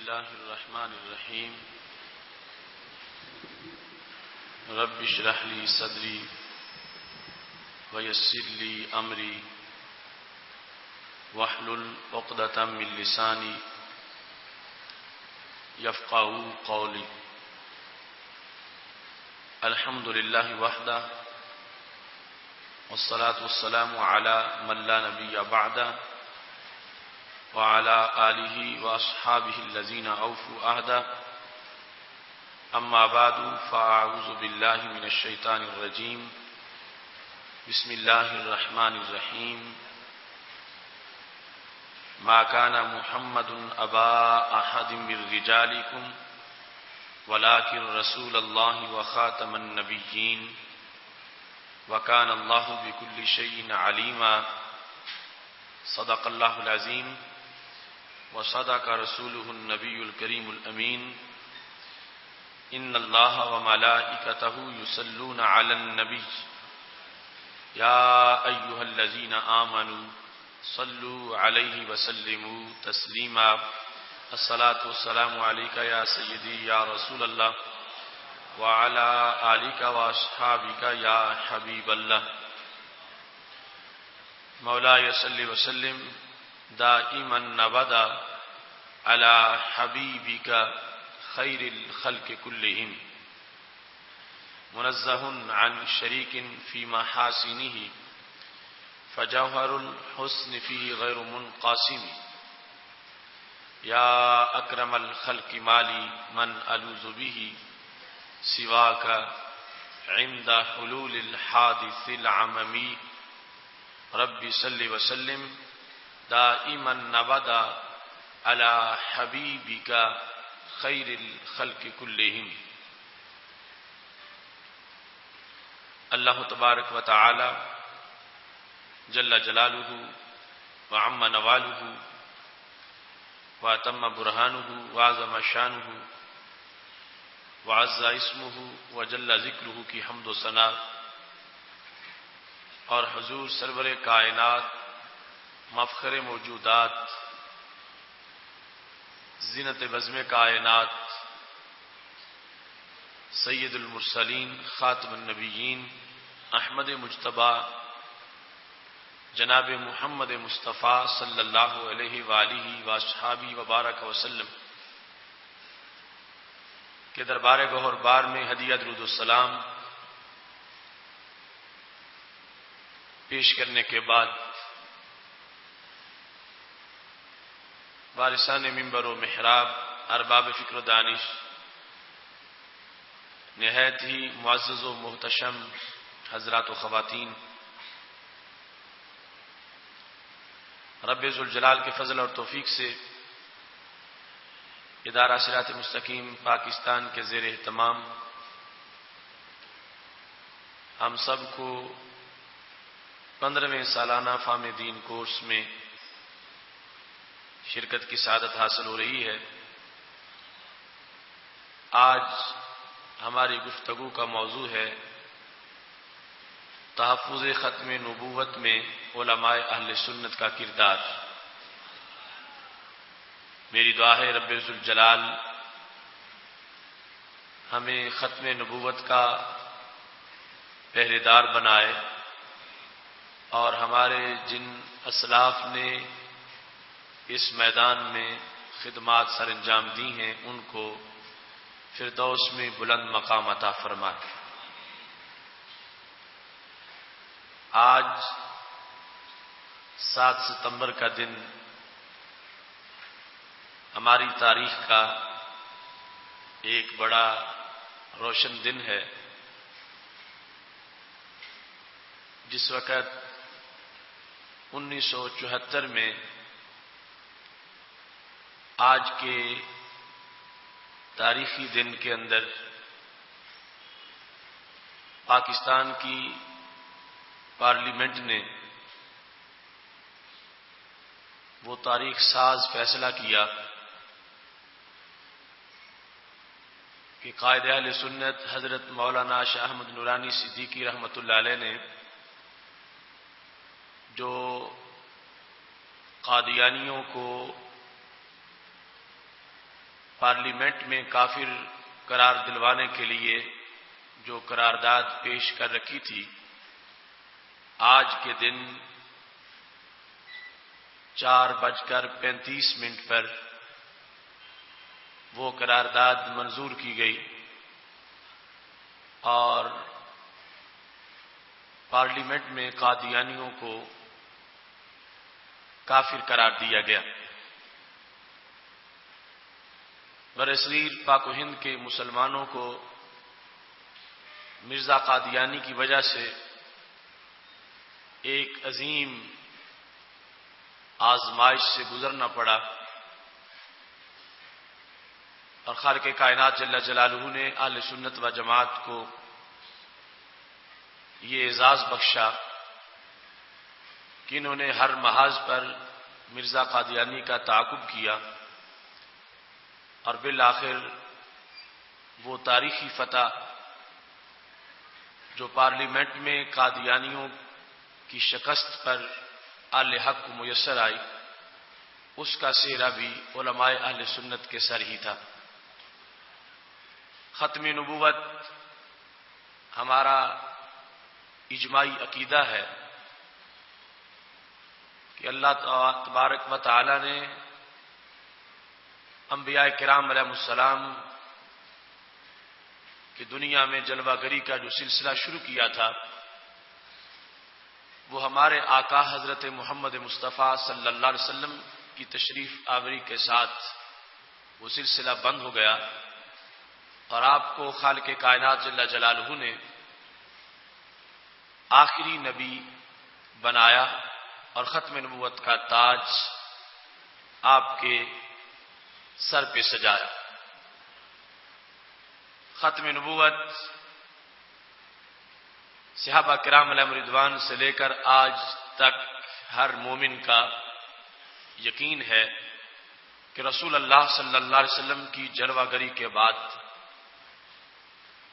الله الرحمن الرحيم رب اشرح لي صدري ويسر لي أمري واحلل عقدة من لساني يفقهوا قولي. الحمد لله وحده والصلاة والسلام على من لا نبي بعده وعلى آله وأصحابه الذين أوفوا عهده. أما بعد فأعوذ بالله من الشيطان الرجيم. بسم الله الرحمن الرحيم. ما كان محمد أبا أحد من رجالكم ولكن رسول الله وخاتم النبيين وكان الله بكل شيء عليما. صدق الله العظيم وصدق رسوله النبي الكريم الأمين. إن الله وملائكته يصلون على النبي يا أيها الذين آمنوا صلوا عليه وسلموا تسليما. الصلاة والسلام عليك يا سيدي يا رسول الله وعلى آلك وأصحابك يا حبيب الله. مولاي صل وسلم دائما أبدا على حبيبك خير الخلق كلهم منزه عن شريك في محاسنه فجوهر الحسن فيه غير منقسم. يا أكرم الخلق مالي من ألوذ به سواك عند حلول الحادث العممي. رب صل وسلم دائما أبدا على حبيبك خير الخلق كلهم. اللہ تبارک و تعالی جل جلالہ وعم نوالہ واتم برہانہ وعظم شانہ وعز اسمہ وجل ذکرہ کی حمد و ثنا اور حضور سرور کائنات مفخر موجودات زینت بزم کائنات سید المرسلین خاتم النبیین احمد مجتبی جناب محمد مصطفیٰ صلی اللہ علیہ وآلہ وصحابہ وبارک وسلم کے دربار گوہر بار میں ہدیہ درود السلام پیش کرنے کے بعد وارثان منبر و محراب ارباب فکر و دانش نہایت ہی معزز و محتشم حضرات و خواتین، رب ذوالجلال کے فضل اور توفیق سے ادارہ صراط مستقیم پاکستان کے زیر اہتمام ہم سب کو 15ویں سالانہ فہم دین کورس میں شرکت کی سعادت حاصل ہو رہی ہے۔ آج ہماری گفتگو کا موضوع ہے تحفظ ختم نبوت میں علماء اہل سنت کا کردار۔ میری دعا ہے رب ذوالجلال ہمیں ختم نبوت کا پہرے دار بنائے اور ہمارے جن اسلاف نے اس میدان میں خدمات سر انجام دی ہیں ان کو فردوس میں بلند مقام عطا فرمائے۔ آج 7 ستمبر کا دن ہماری تاریخ کا ایک بڑا روشن دن ہے۔ جس وقت 1974 میں آج کے تاریخی دن کے اندر پاکستان کی پارلیمنٹ نے وہ تاریخ ساز فیصلہ کیا کہ قائد اہل سنت حضرت مولانا شاہ احمد نورانی صدیقی رحمۃ اللہ علیہ نے جو قادیانیوں کو پارلیمنٹ میں کافر قرار دلوانے کے لیے جو قرارداد پیش کر رکھی تھی، آج کے دن 4:35 پر وہ قرارداد منظور کی گئی اور پارلیمنٹ میں قادیانیوں کو کافر قرار دیا گیا۔ برصغیر پاک و ہند کے مسلمانوں کو مرزا قادیانی کی وجہ سے ایک عظیم آزمائش سے گزرنا پڑا، اور خالق کائنات جل جلالہ نے اہل سنت و جماعت کو یہ اعزاز بخشا کہ انہوں نے ہر محاذ پر مرزا قادیانی کا تعاقب کیا، اور بالآخر وہ تاریخی فتح جو پارلیمنٹ میں قادیانیوں کی شکست پر اہل حق کو میسر آئی، اس کا سہرا بھی علماء اہل سنت کے سر ہی تھا۔ ختم نبوت ہمارا اجماعی عقیدہ ہے کہ اللہ تبارک و تعالی نے انبیاء کرام علیہ السلام کی دنیا میں جلوہ گری کا جو سلسلہ شروع کیا تھا، وہ ہمارے آقا حضرت محمد مصطفیٰ صلی اللہ علیہ وسلم کی تشریف آوری کے ساتھ وہ سلسلہ بند ہو گیا، اور آپ کو خالق کائنات جل جلالہ نے آخری نبی بنایا اور ختم نبوت کا تاج آپ کے سر پہ سجایا۔ ختم نبوت صحابہ کرام علیہم رضوان سے لے کر آج تک ہر مومن کا یقین ہے کہ رسول اللہ صلی اللہ علیہ وسلم کی جلوہ گری کے بعد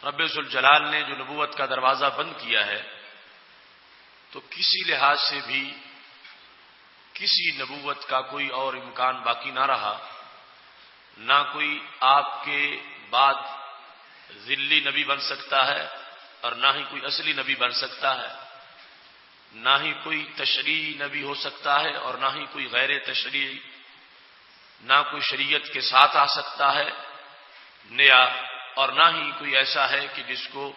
رب ذوالجلال نے جو نبوت کا دروازہ بند کیا ہے، تو کسی لحاظ سے بھی کسی نبوت کا کوئی اور امکان باقی نہ رہا، نہ کوئی آپ کے بعد ذلی نبی بن سکتا ہے اور نہ ہی کوئی اصلی نبی بن سکتا ہے، نہ ہی کوئی تشریعی نبی ہو سکتا ہے اور نہ ہی کوئی غیر تشریعی، نہ کوئی شریعت کے ساتھ آ سکتا ہے نیا، اور نہ ہی کوئی ایسا ہے کہ جس کو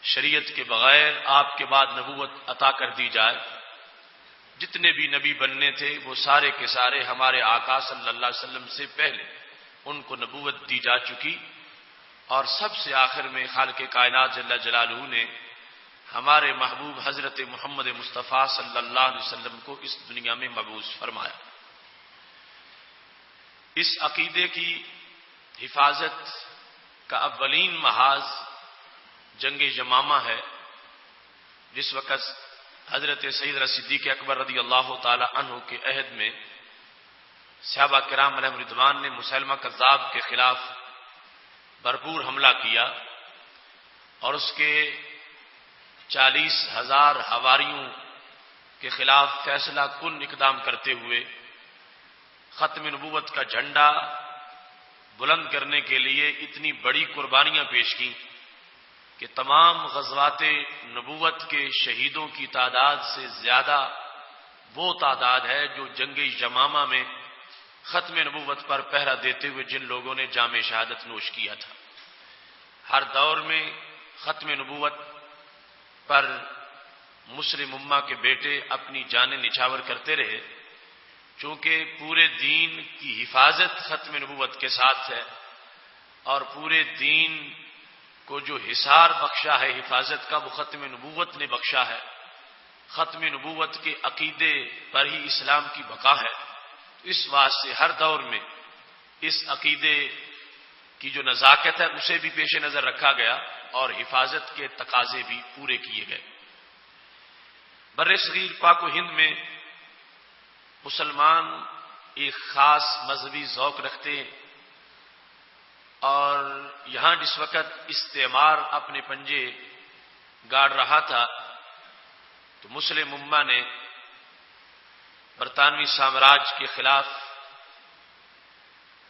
شریعت کے بغیر آپ کے بعد نبوت عطا کر دی جائے۔ جتنے بھی نبی بننے تھے وہ سارے کے سارے ہمارے آقا صلی اللہ علیہ وسلم سے پہلے ان کو نبوت دی جا چکی، اور سب سے آخر میں خالق کائنات جل جلالہ نے ہمارے محبوب حضرت محمد مصطفیٰ صلی اللہ علیہ وسلم کو اس دنیا میں مبعوث فرمایا۔ اس عقیدے کی حفاظت کا اولین محاذ جنگ یمامہ ہے، جس وقت حضرت سیدنا صدیق اکبر رضی اللہ تعالی عنہ کے عہد میں صحابہ کرام علیہم رضوان نے مسیلمہ کذاب کے خلاف بھرپور حملہ کیا، اور اس کے 40,000 حواریوں کے خلاف فیصلہ کن اقدام کرتے ہوئے ختم نبوت کا جھنڈا بلند کرنے کے لیے اتنی بڑی قربانیاں پیش کی کہ تمام غزوات نبوت کے شہیدوں کی تعداد سے زیادہ وہ تعداد ہے جو جنگ یمامہ میں ختم نبوت پر پہرا دیتے ہوئے جن لوگوں نے جام شہادت نوش کیا تھا۔ ہر دور میں ختم نبوت پر مسلم امہ کے بیٹے اپنی جانیں نچھاور کرتے رہے، چونکہ پورے دین کی حفاظت ختم نبوت کے ساتھ ہے، اور پورے دین کو جو حصار بخشا ہے حفاظت کا وہ ختم نبوت نے بخشا ہے۔ ختم نبوت کے عقیدے پر ہی اسلام کی بقا ہے، اس واسطے ہر دور میں اس عقیدے کی جو نزاکت ہے اسے بھی پیش نظر رکھا گیا اور حفاظت کے تقاضے بھی پورے کیے گئے۔ برصغیر پاک و ہند میں مسلمان ایک خاص مذہبی ذوق رکھتے ہیں، اور یہاں جس وقت استعمار اپنے پنجے گاڑ رہا تھا تو مسلم امہ نے برطانوی سامراج کے خلاف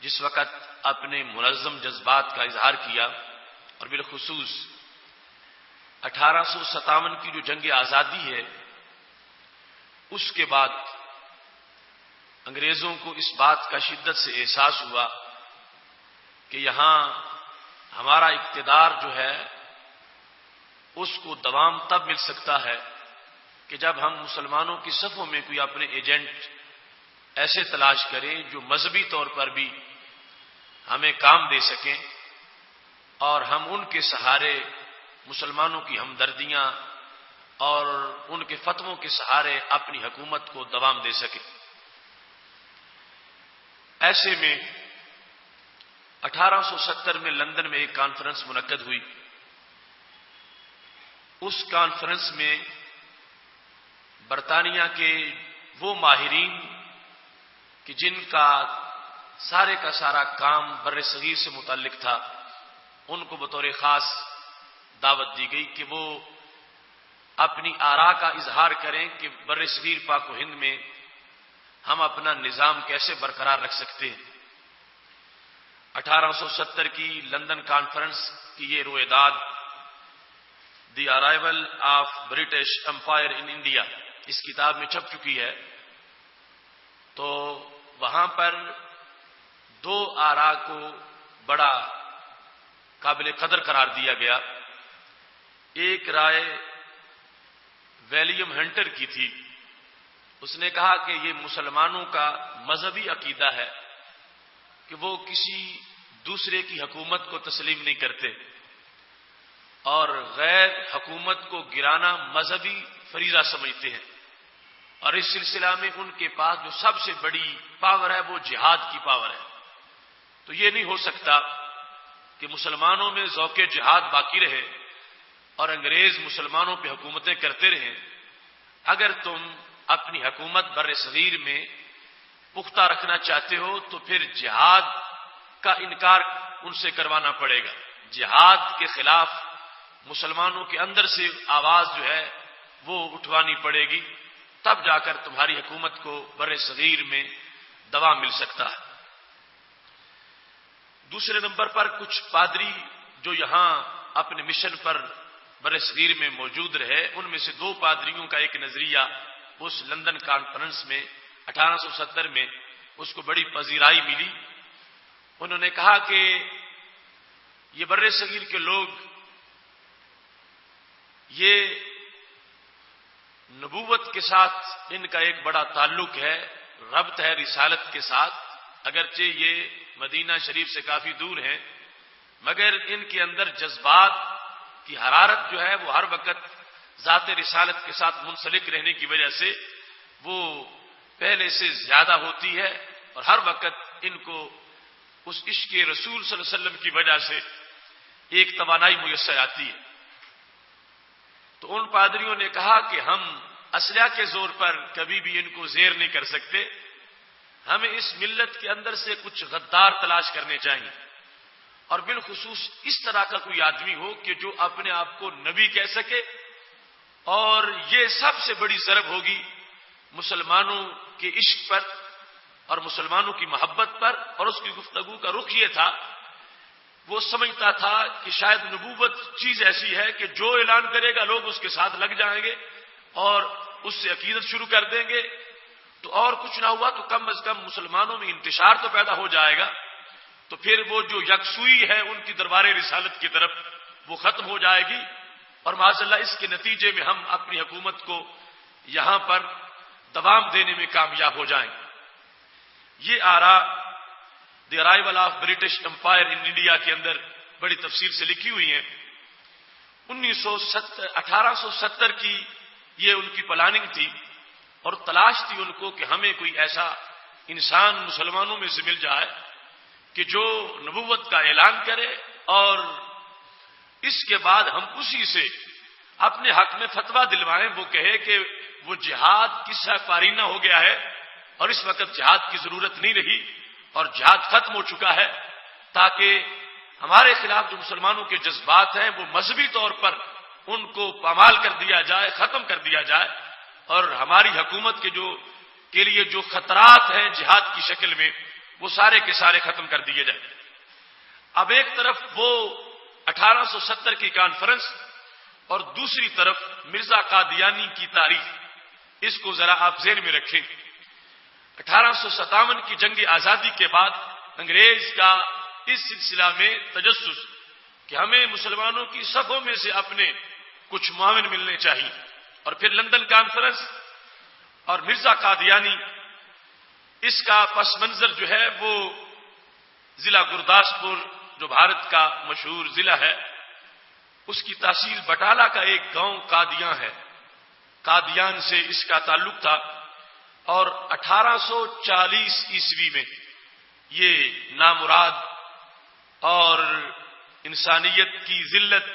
جس وقت اپنے منظم جذبات کا اظہار کیا، اور بالخصوص 1857 کی جو جنگ آزادی ہے اس کے بعد انگریزوں کو اس بات کا شدت سے احساس ہوا کہ یہاں ہمارا اقتدار جو ہے اس کو دوام تب مل سکتا ہے کہ جب ہم مسلمانوں کی صفوں میں کوئی اپنے ایجنٹ ایسے تلاش کریں جو مذہبی طور پر بھی ہمیں کام دے سکیں، اور ہم ان کے سہارے مسلمانوں کی ہمدردیاں اور ان کے فتووں کے سہارے اپنی حکومت کو دوام دے سکیں۔ ایسے میں 1870 میں لندن میں ایک کانفرنس منعقد ہوئی۔ اس کانفرنس میں برطانیہ کے وہ ماہرین کہ جن کا سارے کا سارا کام بر صغیر سے متعلق تھا، ان کو بطور خاص دعوت دی گئی کہ وہ اپنی آراء کا اظہار کریں کہ بر صغیر پاک و ہند میں ہم اپنا نظام کیسے برقرار رکھ سکتے ہیں۔ 1870 کی لندن کانفرنس کی یہ رویداد the arrival of British empire in India اس کتاب میں چھپ چکی ہے۔ تو وہاں پر دو آراء کو بڑا قابل قدر قرار دیا گیا۔ ایک رائے ولیم ہنٹر کی تھی، اس نے کہا کہ یہ مسلمانوں کا مذہبی عقیدہ ہے کہ وہ کسی دوسرے کی حکومت کو تسلیم نہیں کرتے، اور غیر حکومت کو گرانا مذہبی فریضہ سمجھتے ہیں، اور اس سلسلہ میں ان کے پاس جو سب سے بڑی پاور ہے وہ جہاد کی پاور ہے۔ تو یہ نہیں ہو سکتا کہ مسلمانوں میں ذوق جہاد باقی رہے اور انگریز مسلمانوں پہ حکومتیں کرتے رہیں۔ اگر تم اپنی حکومت بر صغیر میں پختہ رکھنا چاہتے ہو تو پھر جہاد کا انکار ان سے کروانا پڑے گا، جہاد کے خلاف مسلمانوں کے اندر سے آواز جو ہے وہ اٹھوانی پڑے گی، تب جا کر تمہاری حکومت کو بر صغیر میں دوام مل سکتا ہے۔ دوسرے نمبر پر کچھ پادری جو یہاں اپنے مشن پر بر صغیر میں موجود رہے، ان میں سے دو پادریوں کا ایک نظریہ اس لندن کانفرنس میں 1870 میں اس کو بڑی پذیرائی ملی۔ انہوں نے کہا کہ یہ بر صغیر کے لوگ یہ نبوت کے ساتھ ان کا ایک بڑا تعلق ہے، ربط ہے رسالت کے ساتھ، اگرچہ یہ مدینہ شریف سے کافی دور ہیں، مگر ان کے اندر جذبات کی حرارت جو ہے وہ ہر وقت ذات رسالت کے ساتھ منسلک رہنے کی وجہ سے وہ پہلے سے زیادہ ہوتی ہے، اور ہر وقت ان کو اس عشق رسول صلی اللہ علیہ وسلم کی وجہ سے ایک توانائی میسر آتی ہے۔ تو ان پادریوں نے کہا کہ ہم اسلحہ کے زور پر کبھی بھی ان کو زیر نہیں کر سکتے، ہمیں اس ملت کے اندر سے کچھ غدار تلاش کرنے چاہیے، اور بالخصوص اس طرح کا کوئی آدمی ہو کہ جو اپنے آپ کو نبی کہہ سکے، اور یہ سب سے بڑی ضرب ہوگی مسلمانوں کے عشق پر اور مسلمانوں کی محبت پر۔ اور اس کی گفتگو کا رخ یہ تھا، وہ سمجھتا تھا کہ شاید نبوت چیز ایسی ہے کہ جو اعلان کرے گا لوگ اس کے ساتھ لگ جائیں گے اور اس سے عقیدت شروع کر دیں گے، تو اور کچھ نہ ہوا تو کم از کم مسلمانوں میں انتشار تو پیدا ہو جائے گا، تو پھر وہ جو یکسوئی ہے ان کی دربار رسالت کی طرف وہ ختم ہو جائے گی، اور معاذ اللہ اس کے نتیجے میں ہم اپنی حکومت کو یہاں پر دوام دینے میں کامیاب ہو جائیں گے۔ یہ آراء the arrival of British empire in India کے اندر بڑی تفصیل سے لکھی ہوئی ہیں۔ 1870 کی یہ ان کی پلاننگ تھی، اور تلاش تھی ان کو کہ ہمیں کوئی ایسا انسان مسلمانوں میں سے مل جائے کہ جو نبوت کا اعلان کرے، اور اس کے بعد ہم اسی سے اپنے حق میں فتویٰ دلوائیں، وہ کہے کہ وہ جہاد قصہ پارینہ ہو گیا ہے اور اس وقت جہاد کی ضرورت نہیں رہی اور جہاد ختم ہو چکا ہے، تاکہ ہمارے خلاف جو مسلمانوں کے جذبات ہیں وہ مذہبی طور پر ان کو پامال کر دیا جائے، ختم کر دیا جائے، اور ہماری حکومت کے لیے جو خطرات ہیں جہاد کی شکل میں وہ سارے کے سارے ختم کر دیے جائیں۔ اب ایک طرف وہ 1870 کی کانفرنس اور دوسری طرف مرزا قادیانی کی تاریخ، اس کو ذرا آپ ذہن میں رکھیں۔ 1857 کی جنگ آزادی کے بعد انگریز کا اس سلسلہ میں تجسس کہ ہمیں مسلمانوں کی صفوں میں سے اپنے کچھ معاون ملنے چاہیے، اور پھر لندن کانفرنس اور مرزا قادیانی، اس کا پس منظر جو ہے وہ ضلع گرداسپور جو بھارت کا مشہور ضلع ہے، اس کی تحصیل بٹالہ کا ایک گاؤں قادیاں ہے، قادیان سے اس کا تعلق تھا، اور 1840 عیسوی میں یہ نامراد اور انسانیت کی ذلت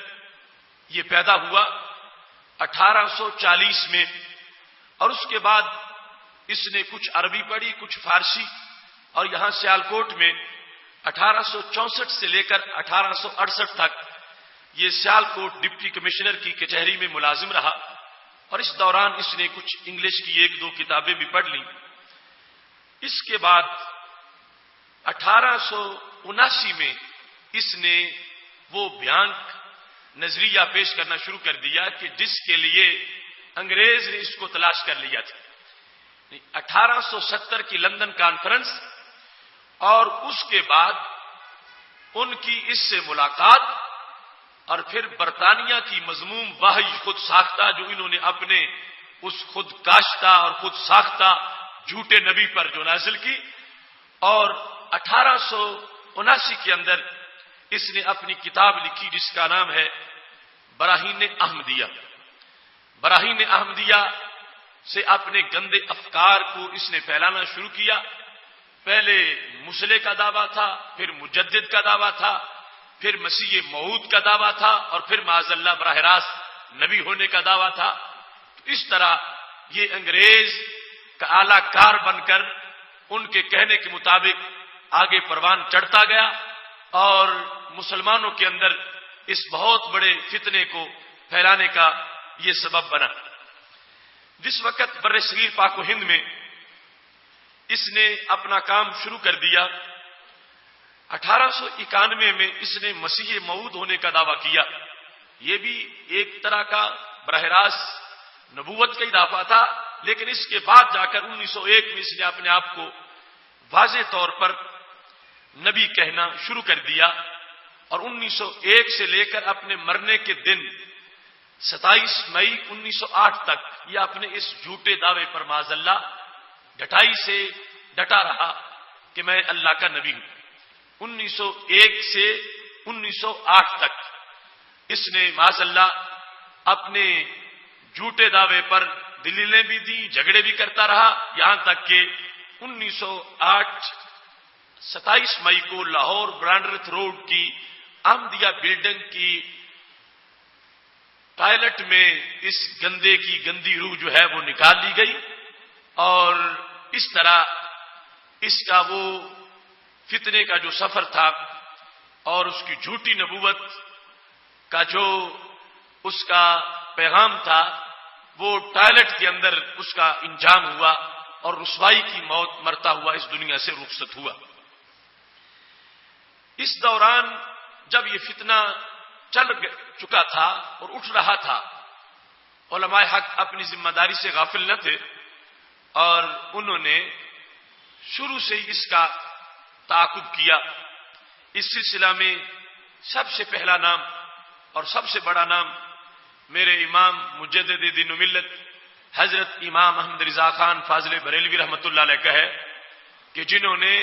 یہ پیدا ہوا 1840 میں، اور اس کے بعد اس نے کچھ عربی پڑھی، کچھ فارسی، اور یہاں سیالکوٹ میں 1864 سے لے کر 1868 تک یہ سیالکوٹ ڈپٹی کمشنر کی کچہری میں ملازم رہا، اور اس دوران اس نے کچھ انگلش کی 1-2 کتابیں بھی پڑھ لیں۔ اس کے بعد 1879 میں اس نے وہ بھیانک نظریہ پیش کرنا شروع کر دیا کہ جس کے لیے انگریز نے اس کو تلاش کر لیا تھا۔ 1870 کی لندن کانفرنس اور اس کے بعد ان کی اس سے ملاقات، اور پھر برطانیہ کی مذموم وحی خود ساختہ جو انہوں نے اپنے اس خود کاشتہ اور خود ساختہ جھوٹے نبی پر جو نازل کی، اور 1879 کے اندر اس نے اپنی کتاب لکھی جس کا نام ہے براہین احمدیہ۔ براہین احمدیہ سے اپنے گندے افکار کو اس نے پھیلانا شروع کیا۔ پہلے مسلح کا دعویٰ تھا، پھر مجدد کا دعویٰ تھا، پھر مسیح موعود کا دعویٰ تھا، اور پھر معاذ اللہ براہ راست نبی ہونے کا دعویٰ تھا۔ تو اس طرح یہ انگریز کا اعلی کار بن کر ان کے کہنے کے مطابق آگے پروان چڑھتا گیا، اور مسلمانوں کے اندر اس بہت بڑے فتنے کو پھیلانے کا یہ سبب بنا۔ جس وقت بر صغیر پاک و ہند میں اس نے اپنا کام شروع کر دیا، 1891 میں اس نے مسیح موعود ہونے کا دعویٰ کیا۔ یہ بھی ایک طرح کا براہ راست نبوت کا اضافہ تھا، لیکن اس کے بعد جا کر 1901 میں اس نے اپنے آپ کو واضح طور پر نبی کہنا شروع کر دیا، اور 1901 سے لے کر اپنے مرنے کے دن 27 مئی 1908 تک یہ اپنے اس جھوٹے دعوے پر معاذ اللہ ڈٹائی سے ڈٹا رہا کہ میں اللہ کا نبی ہوں۔ 1901 سے 1908 تک اس نے معاذ اللہ اپنے جھوٹے دعوے پر دلیلیں بھی دی، جھگڑے بھی کرتا رہا، یہاں تک کہ 1908 27 مئی کو لاہور برانڈرتھ روڈ کی احمدیہ بلڈنگ کی ٹوائلٹ میں اس گندے کی گندی روح جو ہے وہ نکال لی گئی، اور اس طرح اس کا وہ فتنے کا جو سفر تھا اور اس کی جھوٹی نبوت کا جو اس کا پیغام تھا وہ ٹوائلٹ کے اندر اس کا انجام ہوا، اور رسوائی کی موت مرتا ہوا اس دنیا سے رخصت ہوا۔ اس دوران جب یہ فتنہ چل چکا تھا اور اٹھ رہا تھا، علماء حق اپنی ذمہ داری سے غافل نہ تھے، اور انہوں نے شروع سے ہی اس کا تعاقب کیا۔ اس سلسلہ میں سب سے پہلا نام اور سب سے بڑا نام میرے امام مجدد دین و ملت حضرت امام احمد رضا خان فاضل بریلوی رحمۃ اللہ علیہ کا ہے، کہ جنہوں نے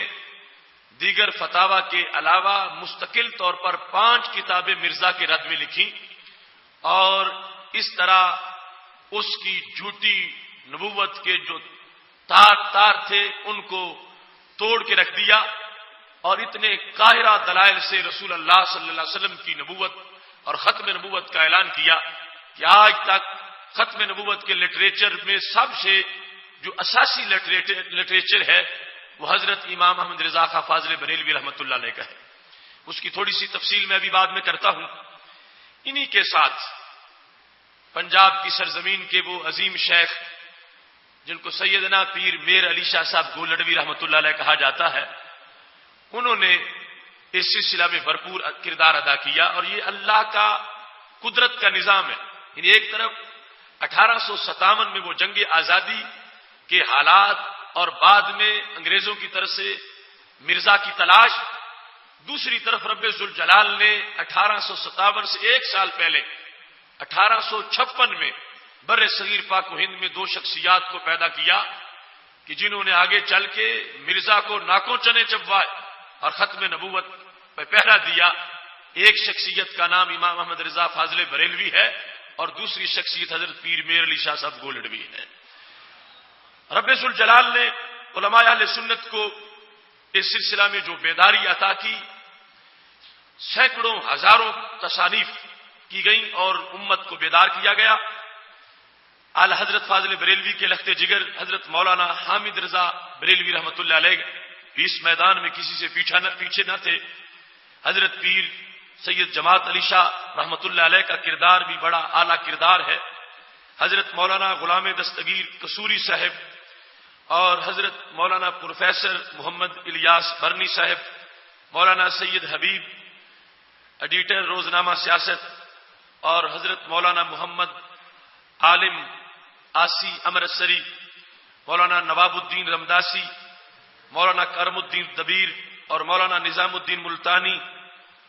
دیگر فتاوی کے علاوہ مستقل طور پر 5 کتابیں مرزا کے رد میں لکھی، اور اس طرح اس کی جھوٹی نبوت کے جو تار تھے ان کو توڑ کے رکھ دیا، اور اتنے قاہرہ دلائل سے رسول اللہ صلی اللہ علیہ وسلم کی نبوت اور ختم نبوت کا اعلان کیا کہ آج تک ختم نبوت کے لٹریچر میں سب سے جو اساسی لٹریچر ہے وہ حضرت امام احمد رضا خان فاضل بریلوی رحمۃ اللہ علیہ کا ہے۔ اس کی تھوڑی سی تفصیل میں ابھی بعد میں کرتا ہوں۔ انہی کے ساتھ پنجاب کی سرزمین کے وہ عظیم شیخ جن کو سیدنا پیر میر علی شاہ صاحب گولڑوی رحمۃ اللہ علیہ کہا جاتا ہے، انہوں نے اس سلسلہ میں بھرپور کردار ادا کیا، اور یہ اللہ کا قدرت کا نظام ہے۔ یعنی ایک طرف 1857 میں وہ جنگ آزادی کے حالات اور بعد میں انگریزوں کی طرف سے مرزا کی تلاش، دوسری طرف رب ذوالجلال نے 1857 سے ایک سال پہلے 1856 میں بر صغیر پاک و ہند میں دو شخصیات کو پیدا کیا کہ جنہوں نے آگے چل کے مرزا کو ناکوں چنے چبوائے اور ختم نبوت پہ پہرا دیا۔ ایک شخصیت کا نام امام احمد رضا فاضل بریلوی ہے اور دوسری شخصیت حضرت پیر میر علی شاہ صاحب گولڈوی ہے۔ رب ذوالجلال نے علماء اہل سنت کو اس سلسلہ میں جو بیداری عطا کی، سینکڑوں ہزاروں تصانیف کی گئیں اور امت کو بیدار کیا گیا۔ اعلی حضرت فاضل بریلوی کے لخت جگر حضرت مولانا حامد رضا بریلوی رحمۃ اللہ علیہ اس میدان میں کسی سے پیچھے نہ تھے۔ حضرت پیر سید جماعت علی شاہ رحمۃ اللہ علیہ کا کردار بھی بڑا اعلیٰ کردار ہے۔ حضرت مولانا غلام دستگیر قصوری صاحب اور حضرت مولانا پروفیسر محمد الیاس برنی صاحب، مولانا سید حبیب ایڈیٹر روزنامہ سیاست، اور حضرت مولانا محمد عالم آسی امرتسری، مولانا نواب الدین رمداسی، مولانا کرم الدین دبیر اور مولانا نظام الدین ملتانی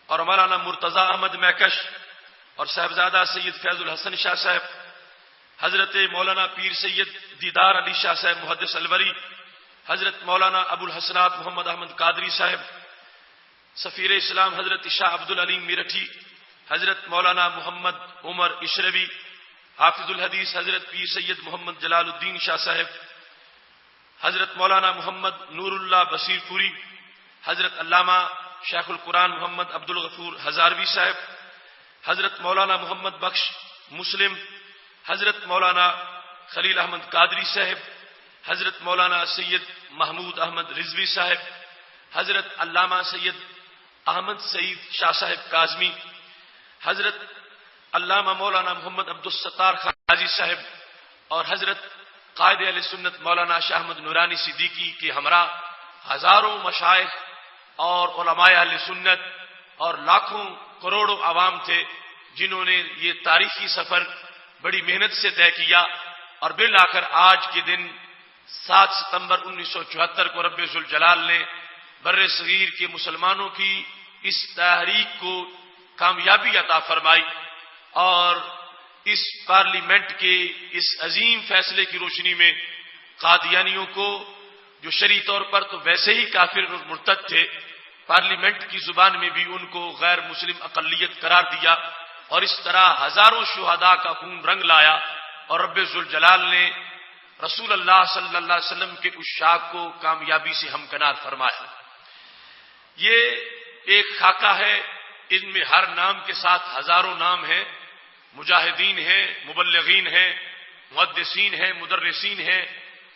اور مولانا مرتضی احمد میکش اور صاحبزادہ سید فیض الحسن شاہ صاحب، حضرت مولانا پیر سید دیدار علی شاہ صاحب محدث الوری، حضرت مولانا ابو الحسنات محمد احمد قادری صاحب، سفیر اسلام حضرت شاہ عبد العلیم میرٹھی، حضرت مولانا محمد عمر اشروی، حافظ الحدیث حضرت پیر سید محمد جلال الدین شاہ صاحب، حضرت مولانا محمد نور اللہ بصیر پوری، حضرت علامہ شیخ القرآن محمد عبد الغفور ہزاروی صاحب، حضرت مولانا محمد بخش مسلم، حضرت مولانا خلیل احمد قادری صاحب، حضرت مولانا سید محمود احمد رضوی صاحب، حضرت علامہ سید احمد سعید شاہ صاحب کاظمی، حضرت علامہ مولانا محمد عبد الستار قاضی صاحب، اور حضرت قائد اہل سنت مولانا شاہ احمد نورانی صدیقی کے ہمراہ ہزاروں مشائخ اور علماء اہل سنت اور لاکھوں کروڑوں عوام تھے جنہوں نے یہ تاریخی سفر بڑی محنت سے طے کیا، اور بالآخر آج کے دن 7 ستمبر 1974 کو رب ذوالجلال نے بر صغیر کے مسلمانوں کی اس تحریک کو کامیابی عطا فرمائی، اور اس پارلیمنٹ کے اس عظیم فیصلے کی روشنی میں قادیانیوں کو، جو شرعی طور پر تو ویسے ہی کافر اور مرتد تھے، پارلیمنٹ کی زبان میں بھی ان کو غیر مسلم اقلیت قرار دیا، اور اس طرح ہزاروں شہداء کا خون رنگ لایا، اور رب ذوالجلال نے رسول اللہ صلی اللہ علیہ وسلم کے عشاق کو کامیابی سے ہمکنار فرمایا۔ یہ ایک خاکہ ہے، ان میں ہر نام کے ساتھ ہزاروں نام ہیں، مجاہدین ہیں، مبلغین ہیں، محدثین ہیں، مدرسین ہیں،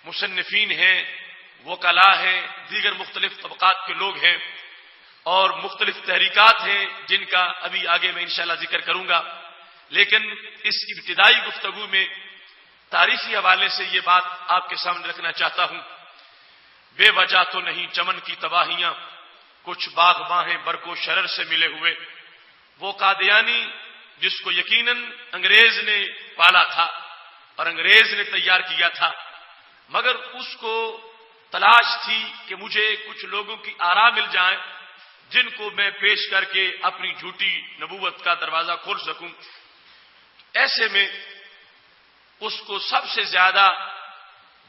مصنفین ہیں، وکلاء ہیں، دیگر مختلف طبقات کے لوگ ہیں، اور مختلف تحریکات ہیں جن کا ابھی آگے میں انشاءاللہ ذکر کروں گا۔ لیکن اس ابتدائی گفتگو میں تاریخی حوالے سے یہ بات آپ کے سامنے رکھنا چاہتا ہوں، بے وجہ تو نہیں چمن کی تباہیاں، کچھ باغباں ہیں برق و شرر سے ملے ہوئے۔ وہ قادیانی جس کو یقیناً انگریز نے پالا تھا اور انگریز نے تیار کیا تھا، مگر اس کو تلاش تھی کہ مجھے کچھ لوگوں کی آراء مل جائیں جن کو میں پیش کر کے اپنی جھوٹی نبوت کا دروازہ کھول سکوں۔ ایسے میں اس کو سب سے زیادہ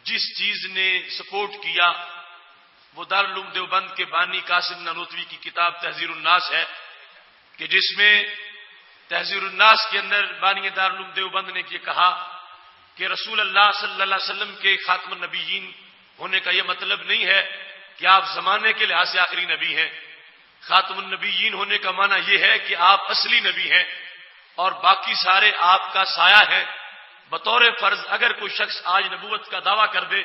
جس چیز نے سپورٹ کیا وہ دارالعلوم دیوبند کے بانی قاسم نانوتوی کی کتاب تحذیر الناس ہے، کہ جس میں تحذیر الناس کے اندر بانی دارالعلوم دیوبند نے یہ کہا کہ رسول اللہ صلی اللہ علیہ وسلم کے خاتم النبیین ہونے کا یہ مطلب نہیں ہے کہ آپ زمانے کے لحاظ سے آخری نبی ہیں۔ خاتم النبیین ہونے کا معنی یہ ہے کہ آپ اصلی نبی ہیں اور باقی سارے آپ کا سایہ ہیں۔ بطور فرض اگر کوئی شخص آج نبوت کا دعویٰ کر دے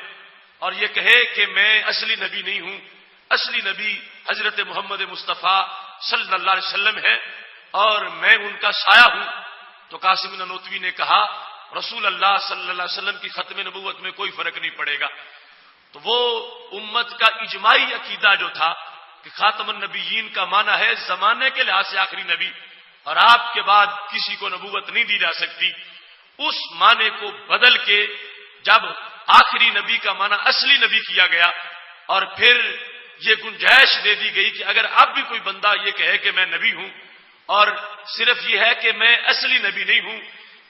اور یہ کہے کہ میں اصلی نبی نہیں ہوں، اصلی نبی حضرت محمد مصطفیٰ صلی اللہ علیہ وسلم ہے اور میں ان کا سایہ ہوں، تو قاسم نانوتوی نے کہا رسول اللہ صلی اللہ علیہ وسلم کی ختم نبوت میں کوئی فرق نہیں پڑے گا۔ تو وہ امت کا اجماعی عقیدہ جو تھا کہ کہ خاتم النبیین کا معنی ہے زمانے کے لحاظ سے آخری نبی، اور آپ کے بعد کسی کو نبوت نہیں دی جا سکتی، اس معنی کو بدل کے جب آخری نبی کا معنی اصلی نبی کیا گیا، اور پھر یہ گنجائش دے دی گئی کہ اگر اب بھی کوئی بندہ یہ کہے کہ میں نبی ہوں اور صرف یہ ہے کہ میں اصلی نبی نہیں ہوں،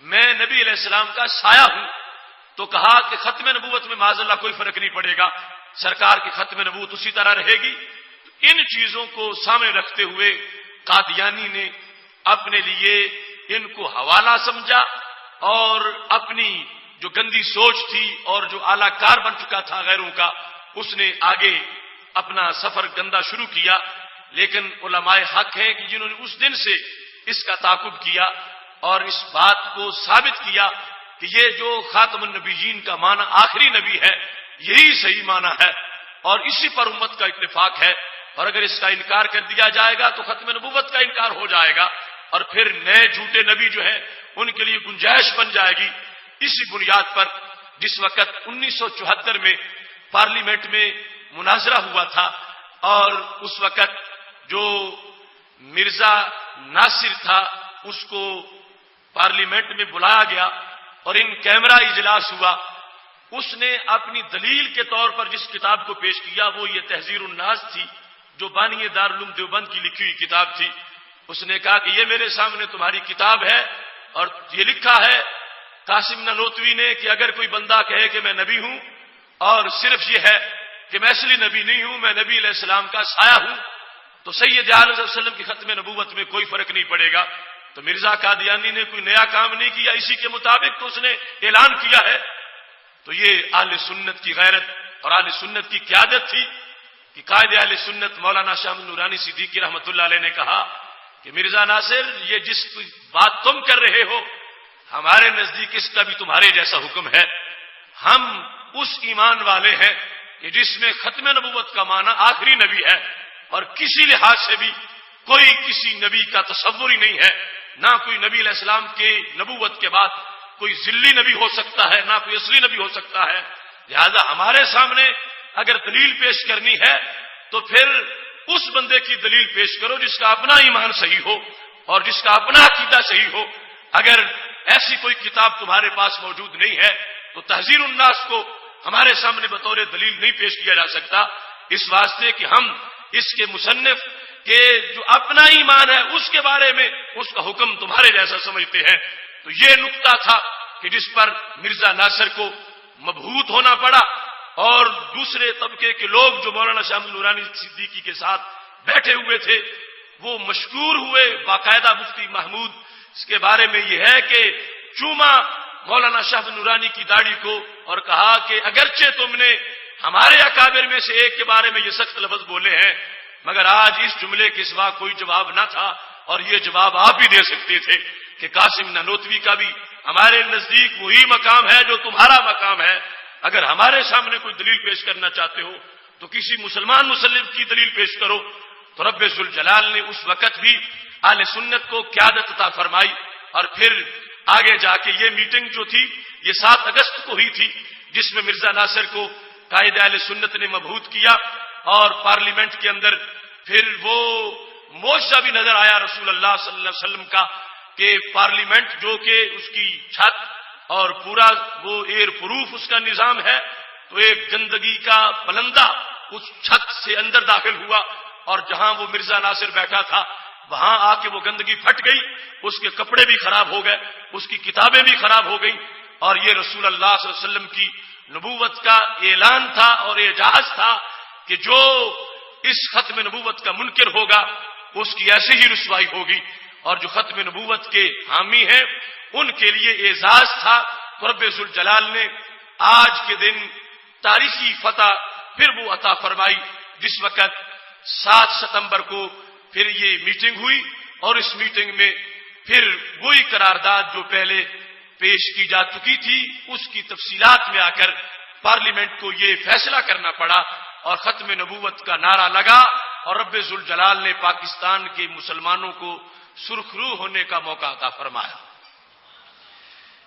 میں نبی علیہ السلام کا سایہ ہوں، تو کہا کہ ختم نبوت میں معاذ اللہ کوئی فرق نہیں پڑے گا، سرکار کی ختم نبوت اسی طرح رہے گی۔ ان چیزوں کو سامنے رکھتے ہوئے قادیانی نے اپنے لیے ان کو حوالہ سمجھا، اور اپنی جو گندی سوچ تھی اور جو اعلی کار بن چکا تھا غیروں کا، اس نے آگے اپنا سفر گندا شروع کیا۔ لیکن علماء حق ہیں کہ جنہوں نے اس دن سے اس کا تعاقب کیا اور اس بات کو ثابت کیا کہ یہ جو خاتم النبیین کا معنی آخری نبی ہے یہی صحیح معنی ہے، اور اسی پر امت کا اتفاق ہے، اور اگر اس کا انکار کر دیا جائے گا تو ختم نبوت کا انکار ہو جائے گا، اور پھر نئے جھوٹے نبی جو ہیں ان کے لیے گنجائش بن جائے گی۔ اسی بنیاد پر جس وقت 1974 میں پارلیمنٹ میں مناظرہ ہوا تھا، اور اس وقت جو مرزا ناصر تھا اس کو پارلیمنٹ میں بلایا گیا اور ان کیمرہ اجلاس ہوا، اس نے اپنی دلیل کے طور پر جس کتاب کو پیش کیا وہ یہ تحذیر الناس تھی، جو بانی دارالعلوم دیوبند کی لکھی ہوئی کتاب تھی۔ اس نے کہا کہ یہ میرے سامنے تمہاری کتاب ہے، اور یہ لکھا ہے قاسم نانوتوی نے کہ اگر کوئی بندہ کہے کہ میں نبی ہوں اور صرف یہ ہے کہ میں اصلی نبی نہیں ہوں، میں نبی علیہ السلام کا سایہ ہوں، تو سید عالم صلی اللہ علیہ وسلم کی ختم نبوت میں کوئی فرق نہیں پڑے گا۔ تو مرزا قادیانی نے کوئی نیا کام نہیں کیا، اسی کے مطابق تو اس نے اعلان کیا ہے۔ تو یہ اہل سنت کی غیرت اور اہل سنت کی قیادت تھی کہ قائد اہل سنت مولانا شاہ نورانی صدیقی رحمۃ اللہ علیہ نے کہا کہ مرزا ناصر یہ جس بات تم کر رہے ہو ہمارے نزدیک اس کا بھی تمہارے جیسا حکم ہے۔ ہم اس ایمان والے ہیں کہ جس میں ختم نبوت کا معنی آخری نبی ہے، اور کسی لحاظ سے بھی کوئی کسی نبی کا تصور ہی نہیں ہے، نہ کوئی نبی علیہ السلام کے نبوت کے بعد کوئی ذلی نبی ہو سکتا ہے، نہ کوئی اصلی نبی ہو سکتا ہے۔ لہذا ہمارے سامنے اگر دلیل پیش کرنی ہے تو پھر اس بندے کی دلیل پیش کرو جس کا اپنا ایمان صحیح ہو اور جس کا اپنا عقیدہ صحیح ہو۔ اگر ایسی کوئی کتاب تمہارے پاس موجود نہیں ہے تو تحذیر الناس کو ہمارے سامنے بطور دلیل نہیں پیش کیا جا سکتا، اس واسطے کہ ہم اس کے مصنف کے جو اپنا ایمان ہے اس کے بارے میں اس کا حکم تمہارے جیسا سمجھتے ہیں۔ تو یہ نقطہ تھا کہ جس پر مرزا ناصر کو مبہوت ہونا پڑا، اور دوسرے طبقے کے لوگ جو مولانا شاہ نورانی صدیقی کے ساتھ بیٹھے ہوئے تھے وہ مشکور ہوئے۔ باقاعدہ مفتی محمود اس کے بارے میں یہ ہے کہ چوما مولانا شاہ نورانی کی داڑھی کو اور کہا کہ اگرچہ تم نے ہمارے اکابر میں سے ایک کے بارے میں یہ سخت لفظ بولے ہیں، مگر آج اس جملے کے سوا کوئی جواب نہ تھا، اور یہ جواب آپ ہی دے سکتے تھے کہ قاسم نانوتوی کا بھی ہمارے نزدیک وہی مقام ہے جو تمہارا مقام ہے۔ اگر ہمارے سامنے کوئی دلیل پیش کرنا چاہتے ہو تو کسی مسلمان مسلم کی دلیل پیش کرو۔ تو رب ذوالجلال نے اس وقت بھی اہل سنت کو قیادت عطا فرمائی، اور پھر آگے جا کے یہ میٹنگ جو تھی یہ 7 اگست کو ہوئی تھی، جس میں مرزا ناصر کو قائد اہل سنت نے مبعوث کیا، اور پارلیمنٹ کے اندر پھر وہ معجزہ بھی نظر آیا رسول اللہ صلی اللہ علیہ وسلم کا کہ پارلیمنٹ جو کہ اس کی چھت اور پورا وہ ایئر پروف اس کا نظام ہے، تو ایک گندگی کا پلندہ اس چھت سے اندر داخل ہوا، اور جہاں وہ مرزا ناصر بیٹھا تھا وہاں آ کے وہ گندگی پھٹ گئی، اس کے کپڑے بھی خراب ہو گئے، اس کی کتابیں بھی خراب ہو گئی، اور یہ رسول اللہ صلی اللہ علیہ وسلم کی نبوت کا اعلان تھا اور اعجاز تھا کہ جو اس ختم نبوت کا منکر ہوگا اس کی ایسے ہی رسوائی ہوگی، اور جو ختم نبوت کے حامی ہیں ان کے لیے اعزاز تھا۔ رب ذوالجلال نے آج کے دن تاریخی فتح پھر وہ عطا فرمائی، جس وقت 7 ستمبر کو پھر یہ میٹنگ ہوئی، اور اس میٹنگ میں پھر وہی قرارداد جو پہلے پیش کی جا چکی تھی اس کی تفصیلات میں آ کر پارلیمنٹ کو یہ فیصلہ کرنا پڑا، اور ختم نبوت کا نعرہ لگا، اور رب ذوالجلال نے پاکستان کے مسلمانوں کو سرخرو ہونے کا موقع عطا فرمایا۔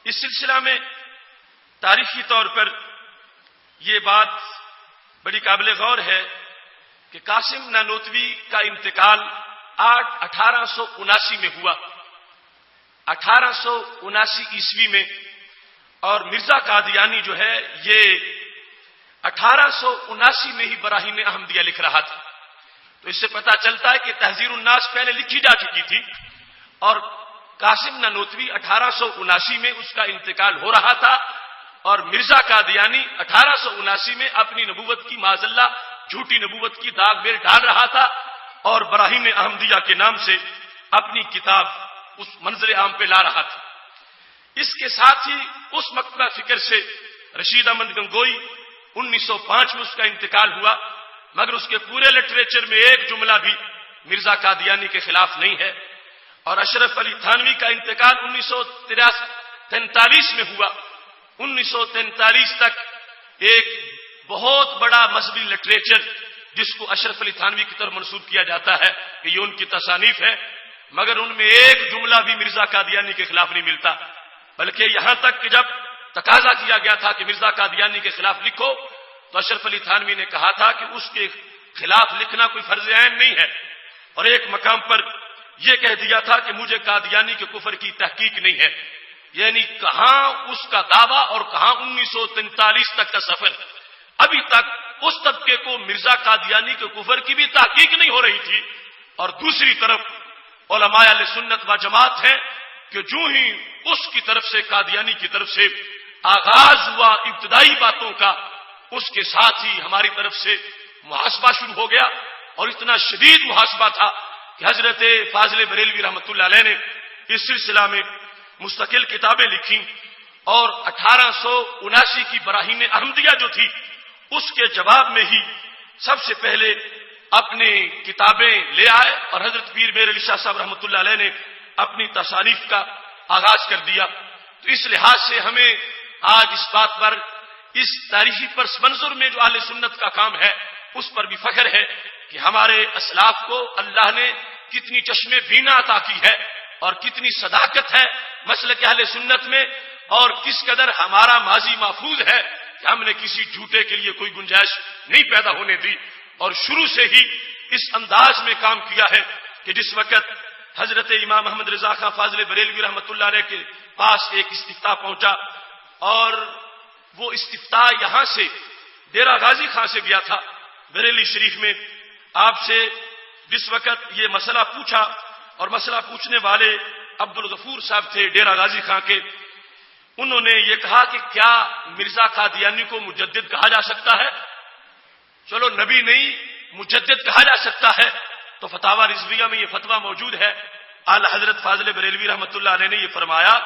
اس سلسلہ میں تاریخی طور پر یہ بات بڑی قابل غور ہے کہ قاسم نانوتوی کا انتقال 1879 میں ہوا، 1879 عیسوی میں، اور مرزا قادیانی جو ہے یہ 1879 میں ہی براہین احمدیہ لکھ رہا تھا۔ تو اس سے پتہ چلتا ہے کہ تحذیر الناس پہلے لکھی جا چکی تھی، اور قاسم نانوتوی 1879 میں اس کا انتقال ہو رہا تھا، اور مرزا قادیانی 1879 میں اپنی نبوت کی معاذ اللہ جھوٹی نبوت کی داغ بیل ڈال رہا تھا، اور براہین احمدیہ کے نام سے اپنی کتاب اس منظر عام پہ لا رہا تھا۔ اس کے ساتھ ہی اس مکتبہ فکر سے رشید احمد گنگوئی 1905 میں اس کا انتقال ہوا، مگر اس کے پورے لٹریچر میں ایک جملہ بھی مرزا قادیانی کے خلاف نہیں ہے۔ اور اشرف علی تھانوی کا انتقال 1943 میں ہوا۔ 1943 تک ایک بہت بڑا مذہبی لٹریچر جس کو اشرف علی تھانوی کی طرف منسوب کیا جاتا ہے کہ یہ ان کی تصانیف ہے، مگر ان میں ایک جملہ بھی مرزا قادیانی کے خلاف نہیں ملتا، بلکہ یہاں تک کہ جب تقاضا کیا گیا تھا کہ مرزا قادیانی کے خلاف لکھو تو اشرف علی تھانوی نے کہا تھا کہ اس کے خلاف لکھنا کوئی فرض عین نہیں ہے، اور ایک مقام پر یہ کہہ دیا تھا کہ مجھے قادیانی کے کفر کی تحقیق نہیں ہے، یعنی کہاں اس کا دعویٰ اور کہاں 1943 تک کا سفر، ابھی تک اس طبقے کو مرزا قادیانی کے کفر کی بھی تحقیق نہیں ہو رہی تھی۔ اور دوسری طرف علماء اہل سنت و جماعت ہیں کہ جو ہی اس کی طرف سے قادیانی کی طرف سے آغاز ہوا ابتدائی باتوں کا، اس کے ساتھ ہی ہماری طرف سے محاسبہ شروع ہو گیا، اور اتنا شدید محاسبہ تھا کہ حضرت فاضل بریلوی رحمۃ اللہ علیہ نے اس سلسلہ میں مستقل کتابیں لکھی، اور 1879 کی براہین احمدیہ جو تھی اس کے جواب میں ہی سب سے پہلے اپنی کتابیں لے آئے، اور حضرت پیر میر علی شاہ صاحب رحمۃ اللہ علیہ نے اپنی تصانیف کا آغاز کر دیا۔ تو اس لحاظ سے ہمیں آج اس بات پر، اس تاریخی پس منظر میں جو اہل سنت کا کام ہے اس پر بھی فخر ہے کہ ہمارے اسلاف کو اللہ نے کتنی چشم بینا عطا کی ہے، اور کتنی صداقت ہے مسلک اہل سنت میں، اور کس قدر ہمارا ماضی محفوظ ہے کہ ہم نے کسی جھوٹے کے لیے کوئی گنجائش نہیں پیدا ہونے دی، اور شروع سے ہی اس انداز میں کام کیا ہے کہ جس وقت حضرت امام محمد رضا خان فاضل بریلوی رحمۃ اللہ علیہ کے پاس ایک استفتاء پہنچا، اور وہ استفتاء یہاں سے ڈیرہ غازی خان سے گیا تھا بریلی شریف میں۔ آپ سے جس وقت یہ مسئلہ پوچھا، اور مسئلہ پوچھنے والے عبد الغفور صاحب تھے ڈیرہ غازی خان کے، انہوں نے یہ کہا کہ کیا مرزا قادیانی کو مجدد کہا جا سکتا ہے؟ چلو نبی نہیں، مجدد کہا جا سکتا ہے۔ تو فتاوی رضویہ میں یہ فتویٰ موجود ہے، اعلی حضرت فاضل بریلوی رحمۃ اللہ علیہ نے یہ فرمایا،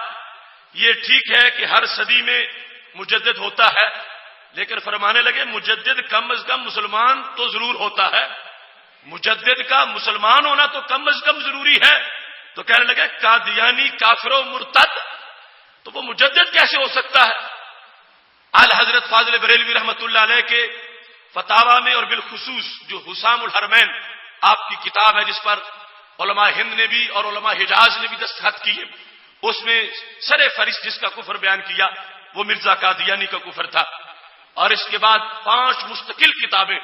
یہ ٹھیک ہے کہ ہر صدی میں مجدد ہوتا ہے، لیکن فرمانے لگے مجدد کم از کم مسلمان تو ضرور ہوتا ہے، مجدد کا مسلمان ہونا تو کم از کم ضروری ہے۔ تو کہنے لگے قادیانی کافر و مرتد، تو وہ مجدد کیسے ہو سکتا ہے؟ اعلی حضرت فاضل بریلوی رحمۃ اللہ علیہ کے فتاوی میں، اور بالخصوص جو حسام الحرمین آپ کی کتاب ہے جس پر علماء ہند نے بھی اور علماء حجاز نے بھی دستخط کیے، اس میں سر فہرست جس کا کفر بیان کیا وہ مرزا قادیانی کا کفر تھا۔ اور اس کے بعد 5 مستقل کتابیں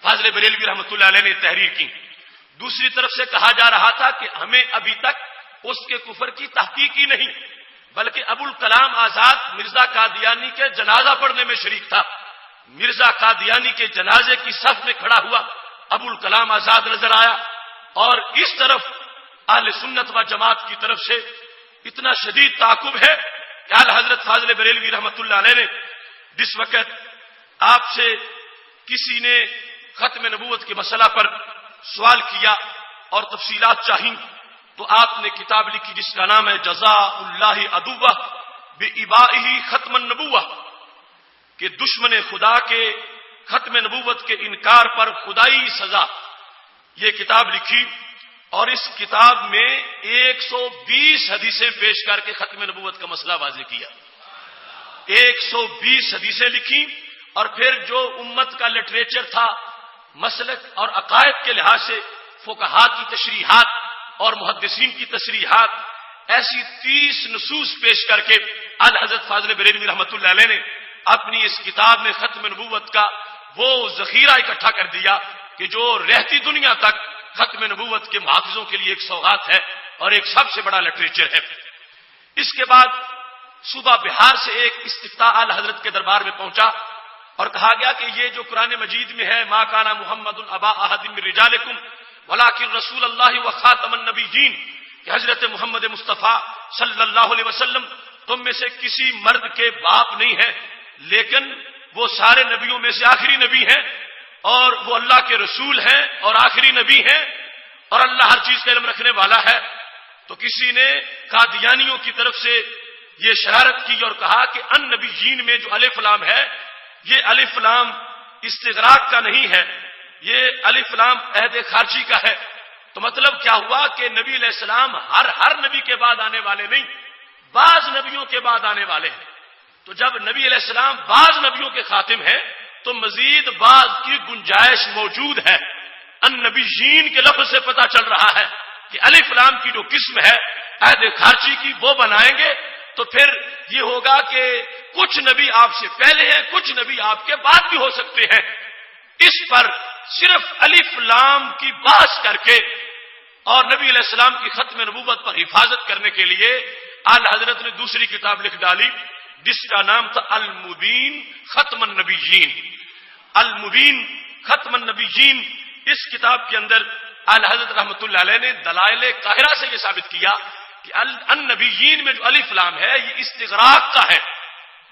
فاضل بریلوی رحمۃ اللہ علیہ نے تحریر کی۔ دوسری طرف سے کہا جا رہا تھا کہ ہمیں ابھی تک اس کے کفر کی تحقیق ہی نہیں، بلکہ ابوالکلام آزاد مرزا قادیانی کے جنازہ پڑھنے میں شریک تھا۔ مرزا قادیانی کے جنازے کی صف میں کھڑا ہوا ابوالکلام آزاد نظر آیا، اور اس طرف اہل سنت و جماعت کی طرف سے اتنا شدید تعاقب ہے کہ اعلی حضرت فاضل بریلوی رحمۃ اللہ علیہ نے جس وقت آپ سے کسی نے ختم نبوت کے مسئلہ پر سوال کیا اور تفصیلات چاہیں، تو آپ نے کتاب لکھی جس کا نام ہے جزاء اللہ عدوہ بإبائہ ختم النبوہ، کہ دشمن خدا کے ختم نبوت کے انکار پر خدائی سزا، یہ کتاب لکھی، اور اس کتاب میں 120 حدیثیں پیش کر کے ختم نبوت کا مسئلہ واضح کیا۔ 120 حدیثیں لکھی، اور پھر جو امت کا لٹریچر تھا مسلک اور عقائد کے لحاظ سے فقہاء کی تشریحات اور محدثین کی تصریحات، ایسی 30 نصوص پیش کر کے اعلی حضرت فاضل بریلوی رحمۃ اللہ علیہ نے اپنی اس کتاب میں ختم نبوت کا وہ ذخیرہ اکٹھا کر دیا کہ جو رہتی دنیا تک ختم نبوت کے محافظوں کے لیے ایک سوغات ہے اور ایک سب سے بڑا لٹریچر ہے۔ اس کے بعد صوبہ بہار سے ایک استفتاء اعلی حضرت کے دربار میں پہنچا اور کہا گیا کہ یہ جو قرآن مجید میں ہے ما کان محمد ابا احد من رجالکم ولکن رسول اللہ و خاتم النبیین، کہ حضرت محمد مصطفیٰ صلی اللہ علیہ وسلم تم میں سے کسی مرد کے باپ نہیں ہے، لیکن وہ سارے نبیوں میں سے آخری نبی ہیں اور وہ اللہ کے رسول ہیں اور آخری نبی ہیں اور اللہ ہر چیز کا علم رکھنے والا ہے۔ تو کسی نے قادیانیوں کی طرف سے یہ شرارت کی اور کہا کہ ان نبیین میں جو الف لام ہے یہ الف لام استغراق کا نہیں ہے، یہ الف لام عہد خارجی کا ہے۔ تو مطلب کیا ہوا کہ نبی علیہ السلام ہر نبی کے بعد آنے والے نہیں، بعض نبیوں کے بعد آنے والے ہیں۔ تو جب نبی علیہ السلام بعض نبیوں کے خاتم ہیں تو مزید بعض کی گنجائش موجود ہے۔ ان نبیین کے لفظ سے پتہ چل رہا ہے کہ الف لام کی جو قسم ہے عہد خارجی کی وہ بنائیں گے تو پھر یہ ہوگا کہ کچھ نبی آپ سے پہلے ہیں، کچھ نبی آپ کے بعد بھی ہو سکتے ہیں۔ اس پر صرف الف لام کی بحث کر کے اور نبی علیہ السلام کی ختم نبوت پر حفاظت کرنے کے لیے اعلی حضرت نے دوسری کتاب لکھ ڈالی جس کا نام تھا المبین ختم النبیین۔ المبین ختم النبیین، اس کتاب کے اندر اعلی حضرت رحمۃ اللہ علیہ نے دلائل قاہرہ سے یہ ثابت کیا کہ النبیین میں جو الف لام ہے یہ استغراق کا ہے۔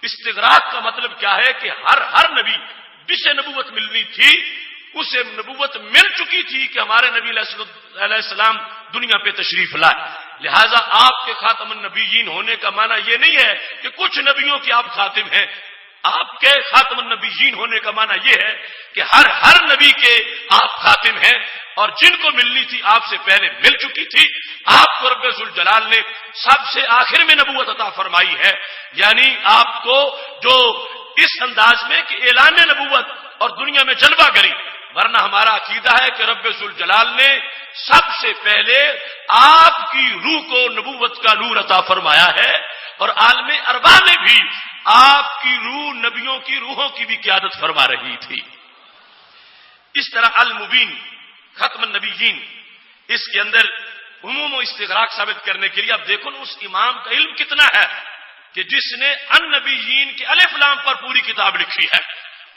استغراق کا مطلب کیا ہے کہ ہر نبی جسے نبوت ملنی تھی اسے نبوت مل چکی تھی کہ ہمارے نبی علیہ السلام دنیا پہ تشریف لائے، لہذا آپ کے خاتم النبیین ہونے کا معنی یہ نہیں ہے کہ کچھ نبیوں کے آپ خاتم ہیں، آپ کے خاتم النبیین ہونے کا معنی یہ ہے کہ ہر نبی کے آپ خاتم ہیں اور جن کو ملنی تھی آپ سے پہلے مل چکی تھی۔ آپ کو رب ذوالجلال نے سب سے آخر میں نبوت عطا فرمائی ہے، یعنی آپ کو جو اس انداز میں کہ اعلان نبوت اور دنیا میں جلوہ گری، ورنہ ہمارا عقیدہ ہے کہ رب ذوالجلال نے سب سے پہلے آپ کی روح کو نبوت کا نور عطا فرمایا ہے اور عالم ارواح میں بھی آپ کی روح نبیوں کی روحوں کی بھی قیادت فرما رہی تھی۔ اس طرح المبین ختم النبیین، اس کے اندر عموم و استغراق ثابت کرنے کے لیے اب دیکھو نا اس امام کا علم کتنا ہے کہ جس نے النبیین کے الف لام پر پوری کتاب لکھی ہے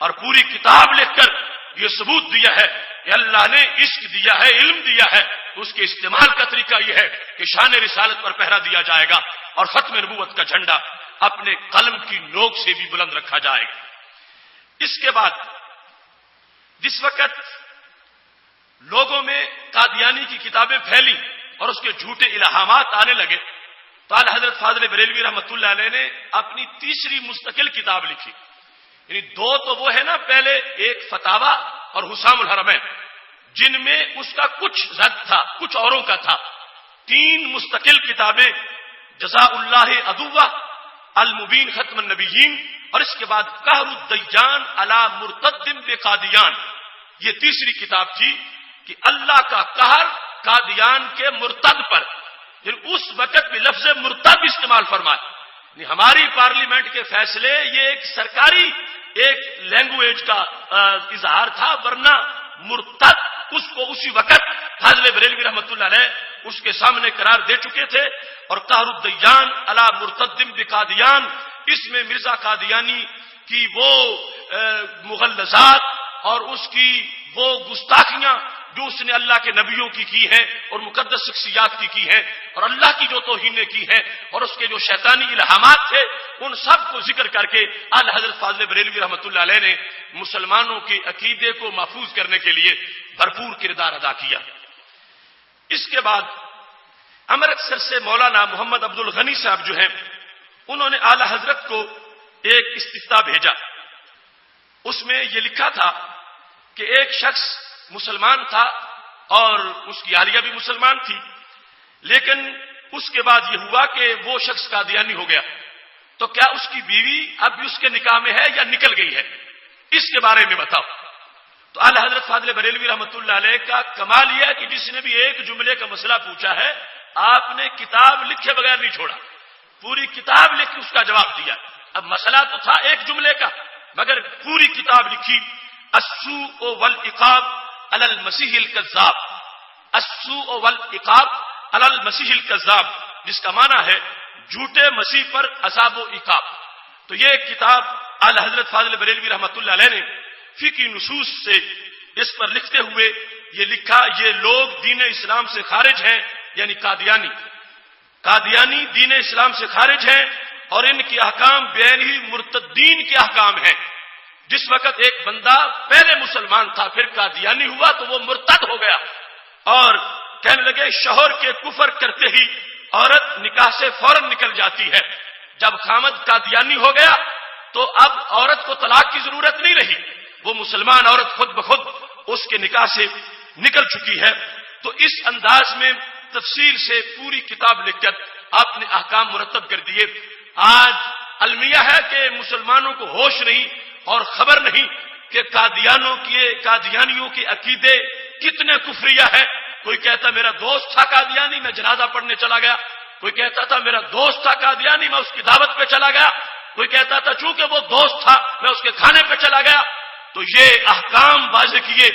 اور پوری کتاب لکھ کر یہ ثبوت دیا ہے کہ اللہ نے عشق دیا ہے، علم دیا ہے، اس کے استعمال کا طریقہ یہ ہے کہ شان رسالت پر پہرا دیا جائے گا اور ختم نبوت کا جھنڈا اپنے قلم کی نوک سے بھی بلند رکھا جائے گا۔ اس کے بعد جس وقت لوگوں میں قادیانی کی کتابیں پھیلی اور اس کے جھوٹے الہامات آنے لگے تو اعلی حضرت فاضل بریلوی رحمۃ اللہ علیہ نے اپنی تیسری مستقل کتاب لکھی، یعنی دو تو وہ ہے نا، پہلے ایک فتاوا اور حسام الحرمین جن میں اس کا کچھ رد تھا کچھ اوروں کا تھا، تین مستقل کتابیں جزاء اللہ عدوہ، المبین ختم النبیین اور اس کے بعد قہر الدیان علی مرتد بقادیان۔ یہ تیسری کتاب تھی کہ اللہ کا قہر قادیان کے مرتد پر، یعنی اس وقت بھی لفظ مرتد استعمال فرمائے۔ ہماری پارلیمنٹ کے فیصلے یہ ایک سرکاری ایک لینگویج کا اظہار تھا، ورنہ مرتد اس کو اسی وقت فاضل بریلوی رحمۃ اللہ علیہ اس کے سامنے قرار دے چکے تھے۔ اور قہر الدیان علی مرتد بقادیان، اس میں مرزا قادیانی کی وہ مغلظات اور اس کی وہ گستاخیاں جو اس نے اللہ کے نبیوں کی ہیں اور مقدس شخصیات کی ہیں اور اللہ کی جو توہینیں کی ہیں اور اس کے جو شیطانی الہامات تھے ان سب کو ذکر کر کے اعلی حضرت فاضل بریلوی رحمۃ اللہ علیہ نے مسلمانوں کے عقیدے کو محفوظ کرنے کے لیے بھرپور کردار ادا کیا۔ اس کے بعد امرتسر سے مولانا محمد عبد الغنی صاحب جو ہیں انہوں نے اعلی حضرت کو ایک استفتاء بھیجا، اس میں یہ لکھا تھا کہ ایک شخص مسلمان تھا اور اس کی اہلیہ بھی مسلمان تھی، لیکن اس کے بعد یہ ہوا کہ وہ شخص قادیانی ہو گیا، تو کیا اس کی بیوی اب بھی اس کے نکاح میں ہے یا نکل گئی ہے؟ اس کے بارے میں بتاؤ۔ تو اعلی حضرت فاضل بریلوی رحمۃ اللہ علیہ کا کمال یہ ہے کہ جس نے بھی ایک جملے کا مسئلہ پوچھا ہے آپ نے کتاب لکھے بغیر نہیں چھوڑا، پوری کتاب لکھ کے اس کا جواب دیا۔ اب مسئلہ تو تھا ایک جملے کا، مگر پوری کتاب لکھی، السوء والعقاب علی المسیح الکذاب، السوء والعقاب علی المسیح الکذاب، جس کا معنی ہے جھوٹے مسیح پر عذاب و عقاب۔ تو یہ کتاب اعلی حضرت فاضل بریلوی رحمۃ اللہ علیہ نے فقہی نصوص سے اس پر لکھتے ہوئے یہ لکھا، یہ لوگ دین اسلام سے خارج ہیں، یعنی قادیانی دین اسلام سے خارج ہیں، اور ان کے احکام بین ہی مرتدین کے احکام ہیں۔ جس وقت ایک بندہ پہلے مسلمان تھا پھر قادیانی ہوا تو وہ مرتد ہو گیا، اور کہنے لگے شوہر کے کفر کرتے ہی عورت نکاح سے فوراً نکل جاتی ہے۔ جب خامد قادیانی ہو گیا تو اب عورت کو طلاق کی ضرورت نہیں رہی، وہ مسلمان عورت خود بخود اس کے نکاح سے نکل چکی ہے۔ تو اس انداز میں تفصیل سے پوری کتاب لکھ کر آپ نے احکام مرتب کر دیے۔ آج المیہ ہے کہ مسلمانوں کو ہوش نہیں اور خبر نہیں کہ قادیانیوں کے عقیدے کتنے کفریہ ہیں۔ کوئی کہتا میرا دوست تھا قادیانی، میں جنازہ پڑھنے چلا گیا۔ کوئی کہتا تھا میرا دوست تھا قادیانی، میں اس کی دعوت پہ چلا گیا۔ کوئی کہتا تھا چونکہ وہ دوست تھا میں اس کے کھانے پہ چلا گیا۔ تو یہ احکام واضح کیے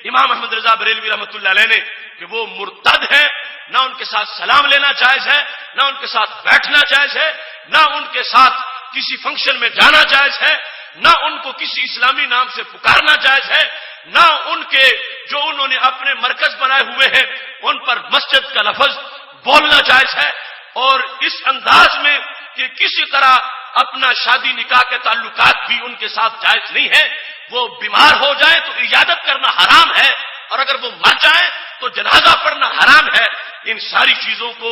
امام احمد رضا بریلوی رحمۃ اللہ علیہ نے کہ وہ مرتد ہیں، نہ ان کے ساتھ سلام لینا جائز ہے، نہ ان کے ساتھ بیٹھنا جائز ہے، نہ ان کے ساتھ کسی فنکشن میں جانا جائز ہے، نہ ان کو کسی اسلامی نام سے پکارنا جائز ہے، نہ ان کے جو انہوں نے اپنے مرکز بنائے ہوئے ہیں ان پر مسجد کا لفظ بولنا جائز ہے۔ اور اس انداز میں کہ کسی طرح اپنا شادی نکاح کے تعلقات بھی ان کے ساتھ جائز نہیں ہے۔ وہ بیمار ہو جائیں تو عیادت کرنا حرام ہے، اور اگر وہ مر جائیں تو جنازہ پڑھنا حرام ہے۔ ان ساری چیزوں کو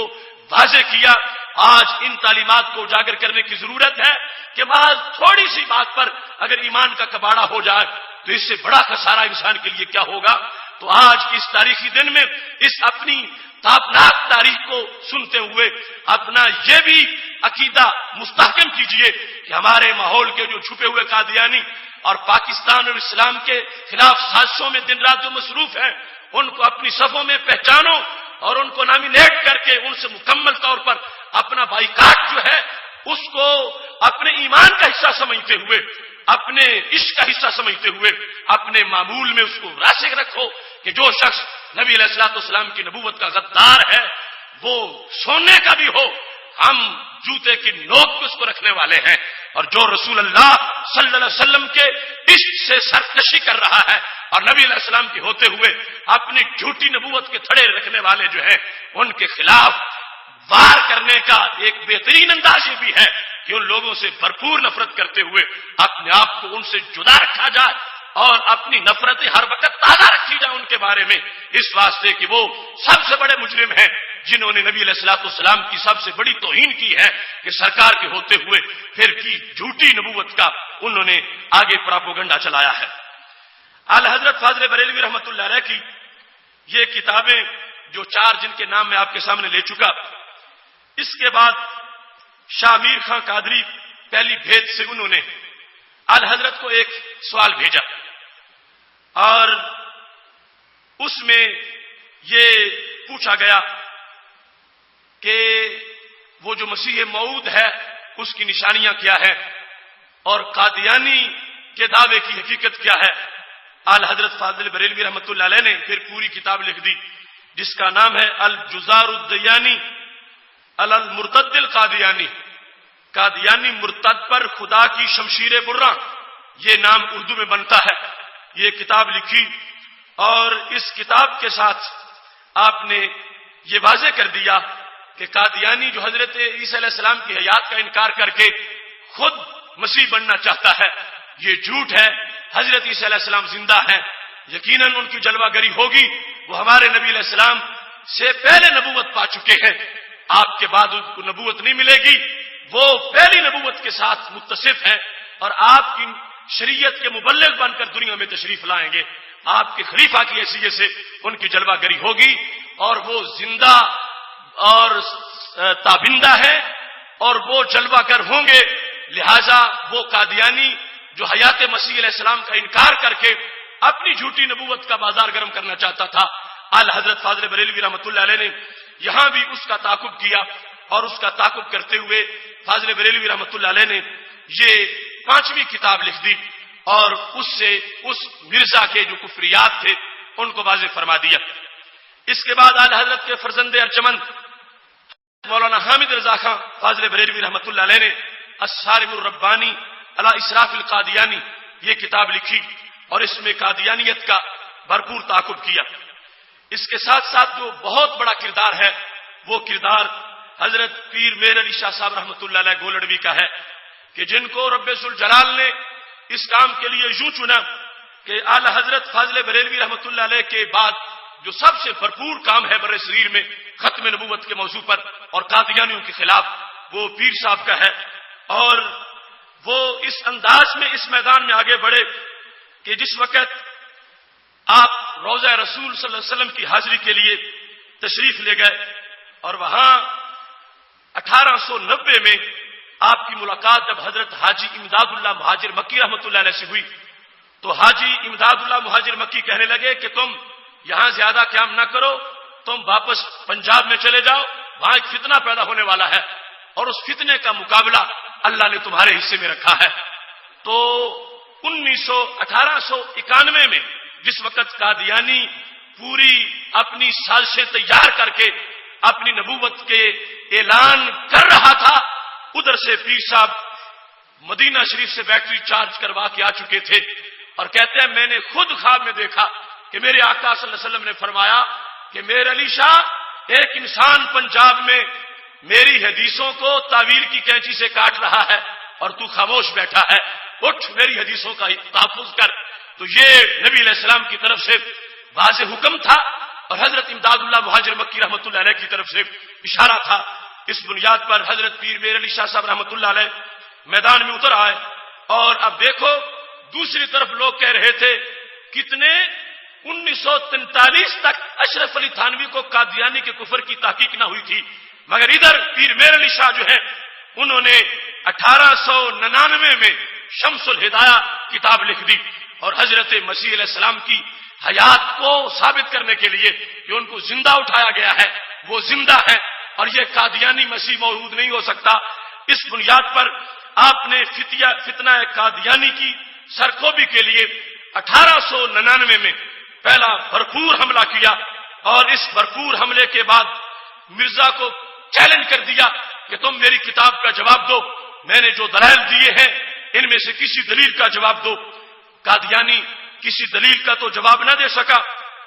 واضح کیا۔ آج ان تعلیمات کو اجاگر کرنے کی ضرورت ہے کہ بعض تھوڑی سی بات پر اگر ایمان کا کباڑا ہو جائے تو اس سے بڑا خسارہ انسان کے لیے کیا ہوگا۔ تو آج کی اس تاریخی دن میں اس اپنی تابناک تاریخ کو سنتے ہوئے اپنا یہ بھی عقیدہ مستحکم کیجئے کہ ہمارے ماحول کے جو چھپے ہوئے قادیانی اور پاکستان اور اسلام کے خلاف سازشوں میں دن رات جو مصروف ہیں ان کو اپنی صفوں میں پہچانو اور ان کو نامینیٹ کر کے ان سے مکمل طور پر اپنا بائیکاٹ جو ہے اس کو اپنے ایمان کا حصہ سمجھتے ہوئے، اپنے عشق کا حصہ سمجھتے ہوئے اپنے معمول میں اس کو راسخ رکھو کہ جو شخص نبی علیہ الصلوۃ والسلام کی نبوت کا غدار ہے وہ سونے کا بھی ہو ہم جوتے کی نوک پہ اس کو رکھنے والے ہیں، اور جو رسول اللہ صلی اللہ علیہ وسلم کے عشق سے سرکشی کر رہا ہے اور نبی علیہ السلام کے ہوتے ہوئے اپنی جھوٹی نبوت کے تھڑے رکھنے والے جو ہیں ان کے خلاف وار کرنے کا ایک بہترین انداز یہ بھی ہے کہ ان لوگوں سے بھرپور نفرت کرتے ہوئے اپنے آپ کو ان سے جدا رکھا جائے اور اپنی نفرتیں ہر وقت تازہ رکھی جائے ان کے بارے میں، اس واسطے کہ وہ سب سے بڑے مجرم ہیں جنہوں نے نبی علیہ الصلوۃ والسلام کی سب سے بڑی توہین کی ہے کہ سرکار کے ہوتے ہوئے پھر کی جھوٹی نبوت کا انہوں نے آگے پراپوگنڈا چلایا ہے۔ اعلی حضرت فاضل بریلوی رحمۃ اللہ علیہ کی یہ کتابیں جو چار جن کے نام میں آپ کے سامنے لے چکا، اس کے بعد شاہ میر خان قادری پہلی بھیت سے انہوں نے اعلی حضرت کو ایک سوال بھیجا اور اس میں یہ پوچھا گیا کہ وہ جو مسیح موعود ہے اس کی نشانیاں کیا ہے اور قادیانی کے دعوے کی حقیقت کیا ہے۔ اعلی حضرت فاضل بریلوی رحمۃ اللہ علیہ نے پھر پوری کتاب لکھ دی جس کا نام ہے الجزار الدیانی علی المرتد القادیانی، قادیانی مرتد پر خدا کی شمشیر برہ، یہ نام اردو میں بنتا ہے۔ یہ کتاب لکھی اور اس کتاب کے ساتھ آپ نے یہ واضح کر دیا کہ قادیانی جو حضرت عیسیٰ علیہ السلام کی حیات کا انکار کر کے خود مسیح بننا چاہتا ہے یہ جھوٹ ہے۔ حضرت عیسیٰ علیہ السلام زندہ ہیں، یقیناً ان کی جلوہ گری ہوگی، وہ ہمارے نبی علیہ السلام سے پہلے نبوت پا چکے ہیں، آپ کے بعد ان کو نبوت نہیں ملے گی، وہ پہلی نبوت کے ساتھ متصف ہیں اور آپ کی شریعت کے مبلغ بن کر دنیا میں تشریف لائیں گے، آپ کے خلیفہ کی حیثیت سے ان کی جلوہ گری ہوگی اور وہ زندہ اور تابندہ ہے اور وہ جلوہ گر ہوں گے۔ لہذا وہ قادیانی جو حیات مسیح علیہ السلام کا انکار کر کے اپنی جھوٹی نبوت کا بازار گرم کرنا چاہتا تھا، اعلی حضرت فاضل بریلوی رحمۃ اللہ علیہ نے یہاں بھی اس کا تعاقب کیا اور اس کا تعاقب کرتے ہوئے فاضل بریلوی رحمۃ اللہ علیہ نے یہ 5ویں کتاب لکھ دی اور اس سے اس مرزا کے جو کفریات تھے ان کو واضح فرما دیا۔ اس کے بعد اعلی حضرت کے فرزند ارجمند مولانا حامد رضا خان فاضل بریلوی رحمۃ اللہ علیہ نے الصارم الربانی علی اسراف القادیانی یہ کتاب لکھی اور اس میں قادیانیت کا بھرپور تعاقب کیا۔ اس کے ساتھ ساتھ جو بہت بڑا کردار ہے وہ کردار حضرت پیر میر علی شاہ صاحب رحمۃ اللہ علیہ گولڑوی کا ہے کہ جن کو رب ذوالجلال نے اس کام کے لیے یوں چنا کہ اعلی حضرت فاضل بریلوی رحمۃ اللہ علیہ کے بعد جو سب سے بھرپور کام ہے بر صغیر میں ختم نبوت کے موضوع پر اور قادیانیوں کے خلاف وہ پیر صاحب کا ہے، اور وہ اس انداز میں اس میدان میں آگے بڑھے کہ جس وقت آپ روضہ رسول صلی اللہ علیہ وسلم کی حاضری کے لیے تشریف لے گئے اور وہاں 1890 میں آپ کی ملاقات جب حضرت حاجی امداد اللہ مہاجر مکی رحمۃ اللہ علیہ سے ہوئی تو حاجی امداد اللہ مہاجر مکی کہنے لگے کہ تم یہاں زیادہ قیام نہ کرو، تم واپس پنجاب میں چلے جاؤ، وہاں ایک فتنہ پیدا ہونے والا ہے اور اس فتنے کا مقابلہ اللہ نے تمہارے حصے میں رکھا ہے۔ تو 1891 میں جس وقت قادیانی پوری اپنی سازشیں تیار کر کے اپنی نبوت کے اعلان کر رہا تھا، ادھر سے پیر صاحب مدینہ شریف سے بیٹری چارج کروا کے آ چکے تھے اور کہتے ہیں میں نے خود خواب میں دیکھا کہ میرے آقا صلی اللہ علیہ وسلم نے فرمایا کہ میرے علی شاہ ایک انسان پنجاب میں میری حدیثوں کو تعویل کی کینچی سے کاٹ رہا ہے اور تو خاموش بیٹھا ہے، اٹھ میری حدیثوں کا تحفظ کر۔ تو یہ نبی علیہ السلام کی طرف سے واضح حکم تھا اور حضرت امداد اللہ مہاجر مکی رحمۃ اللہ علیہ کی طرف سے اشارہ تھا۔ اس بنیاد پر حضرت پیر میر علی شاہ صاحب رحمۃ اللہ علیہ میدان میں اتر آئے، اور اب دیکھو دوسری طرف لوگ کہہ رہے تھے کتنے 1943 تک اشرف علی تھانوی کو قادیانی کے کفر کی تحقیق نہ ہوئی تھی، مگر ادھر پیر میر علی شاہ جو ہیں انہوں نے 1899 میں شمس الہدایہ کتاب لکھ دی اور حضرت مسیح علیہ السلام کی حیات کو ثابت کرنے کے لیے کہ ان کو زندہ اٹھایا گیا ہے، وہ زندہ ہے اور یہ قادیانی مسیح موجود نہیں ہو سکتا۔ اس بنیاد پر آپ نے فتنہ قادیانی کی سرکوبی کے لیے 1899 میں پہلا بھرپور حملہ کیا اور اس بھرپور حملے کے بعد مرزا کو چیلنج کر دیا کہ تم میری کتاب کا جواب دو، میں نے جو دلائل دیے ہیں ان میں سے کسی دلیل کا جواب دو۔ قادیانی کسی دلیل کا تو جواب نہ دے سکا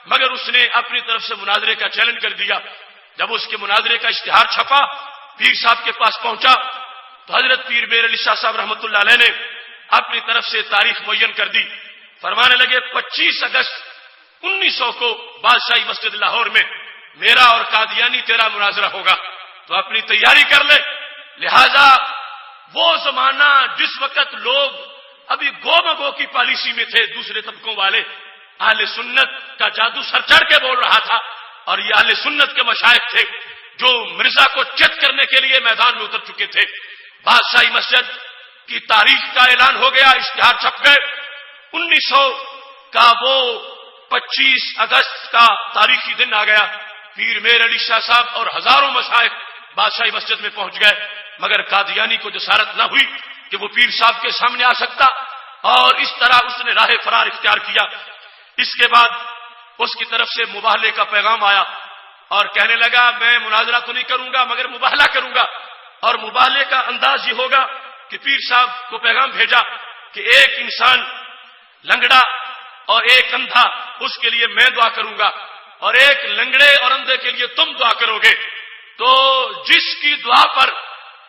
مگر اس نے اپنی طرف سے مناظرے کا چیلنج کر دیا۔ جب اس کے مناظرے کا اشتہار چھپا پیر صاحب کے پاس پہنچا تو حضرت پیر میر علی شاہ صاحب رحمۃ اللہ علیہ نے اپنی طرف سے تاریخ معین کر دی، فرمانے لگے 25 اگست 1900 کو بادشاہی مسجد لاہور میں میرا اور قادیانی تیرا مناظرہ ہوگا، تو اپنی تیاری کر لے۔ لہذا وہ زمانہ جس وقت لوگ ابھی گو مگو کی پالیسی میں تھے، دوسرے طبقوں والے، اہل سنت کا جادو سر چڑھ کے بول رہا تھا اور یہ اہل سنت کے مشائخ تھے جو مرزا کو چت کرنے کے لیے میدان میں اتر چکے تھے۔ بادشاہی مسجد کی تاریخ کا اعلان ہو گیا، اشتہار چھپ گئے۔ 1900 کا وہ 25 اگست کا تاریخی دن آ گیا، پیر میر علی شاہ صاحب اور ہزاروں مشائخ بادشاہی مسجد میں پہنچ گئے، مگر قادیانی کو جسارت نہ ہوئی کہ وہ پیر صاحب کے سامنے آ سکتا اور اس طرح اس نے راہ فرار اختیار کیا۔ اس کے بعد اس کی طرف سے مباہلے کا پیغام آیا اور کہنے لگا میں مناظرہ تو نہیں کروں گا مگر مباہلہ کروں گا، اور مباہلے کا انداز یہ ہوگا کہ پیر صاحب کو پیغام بھیجا کہ ایک انسان لنگڑا اور ایک اندھا اس کے لیے میں دعا کروں گا اور ایک لنگڑے اور اندھے کے لیے تم دعا کرو گے، تو جس کی دعا پر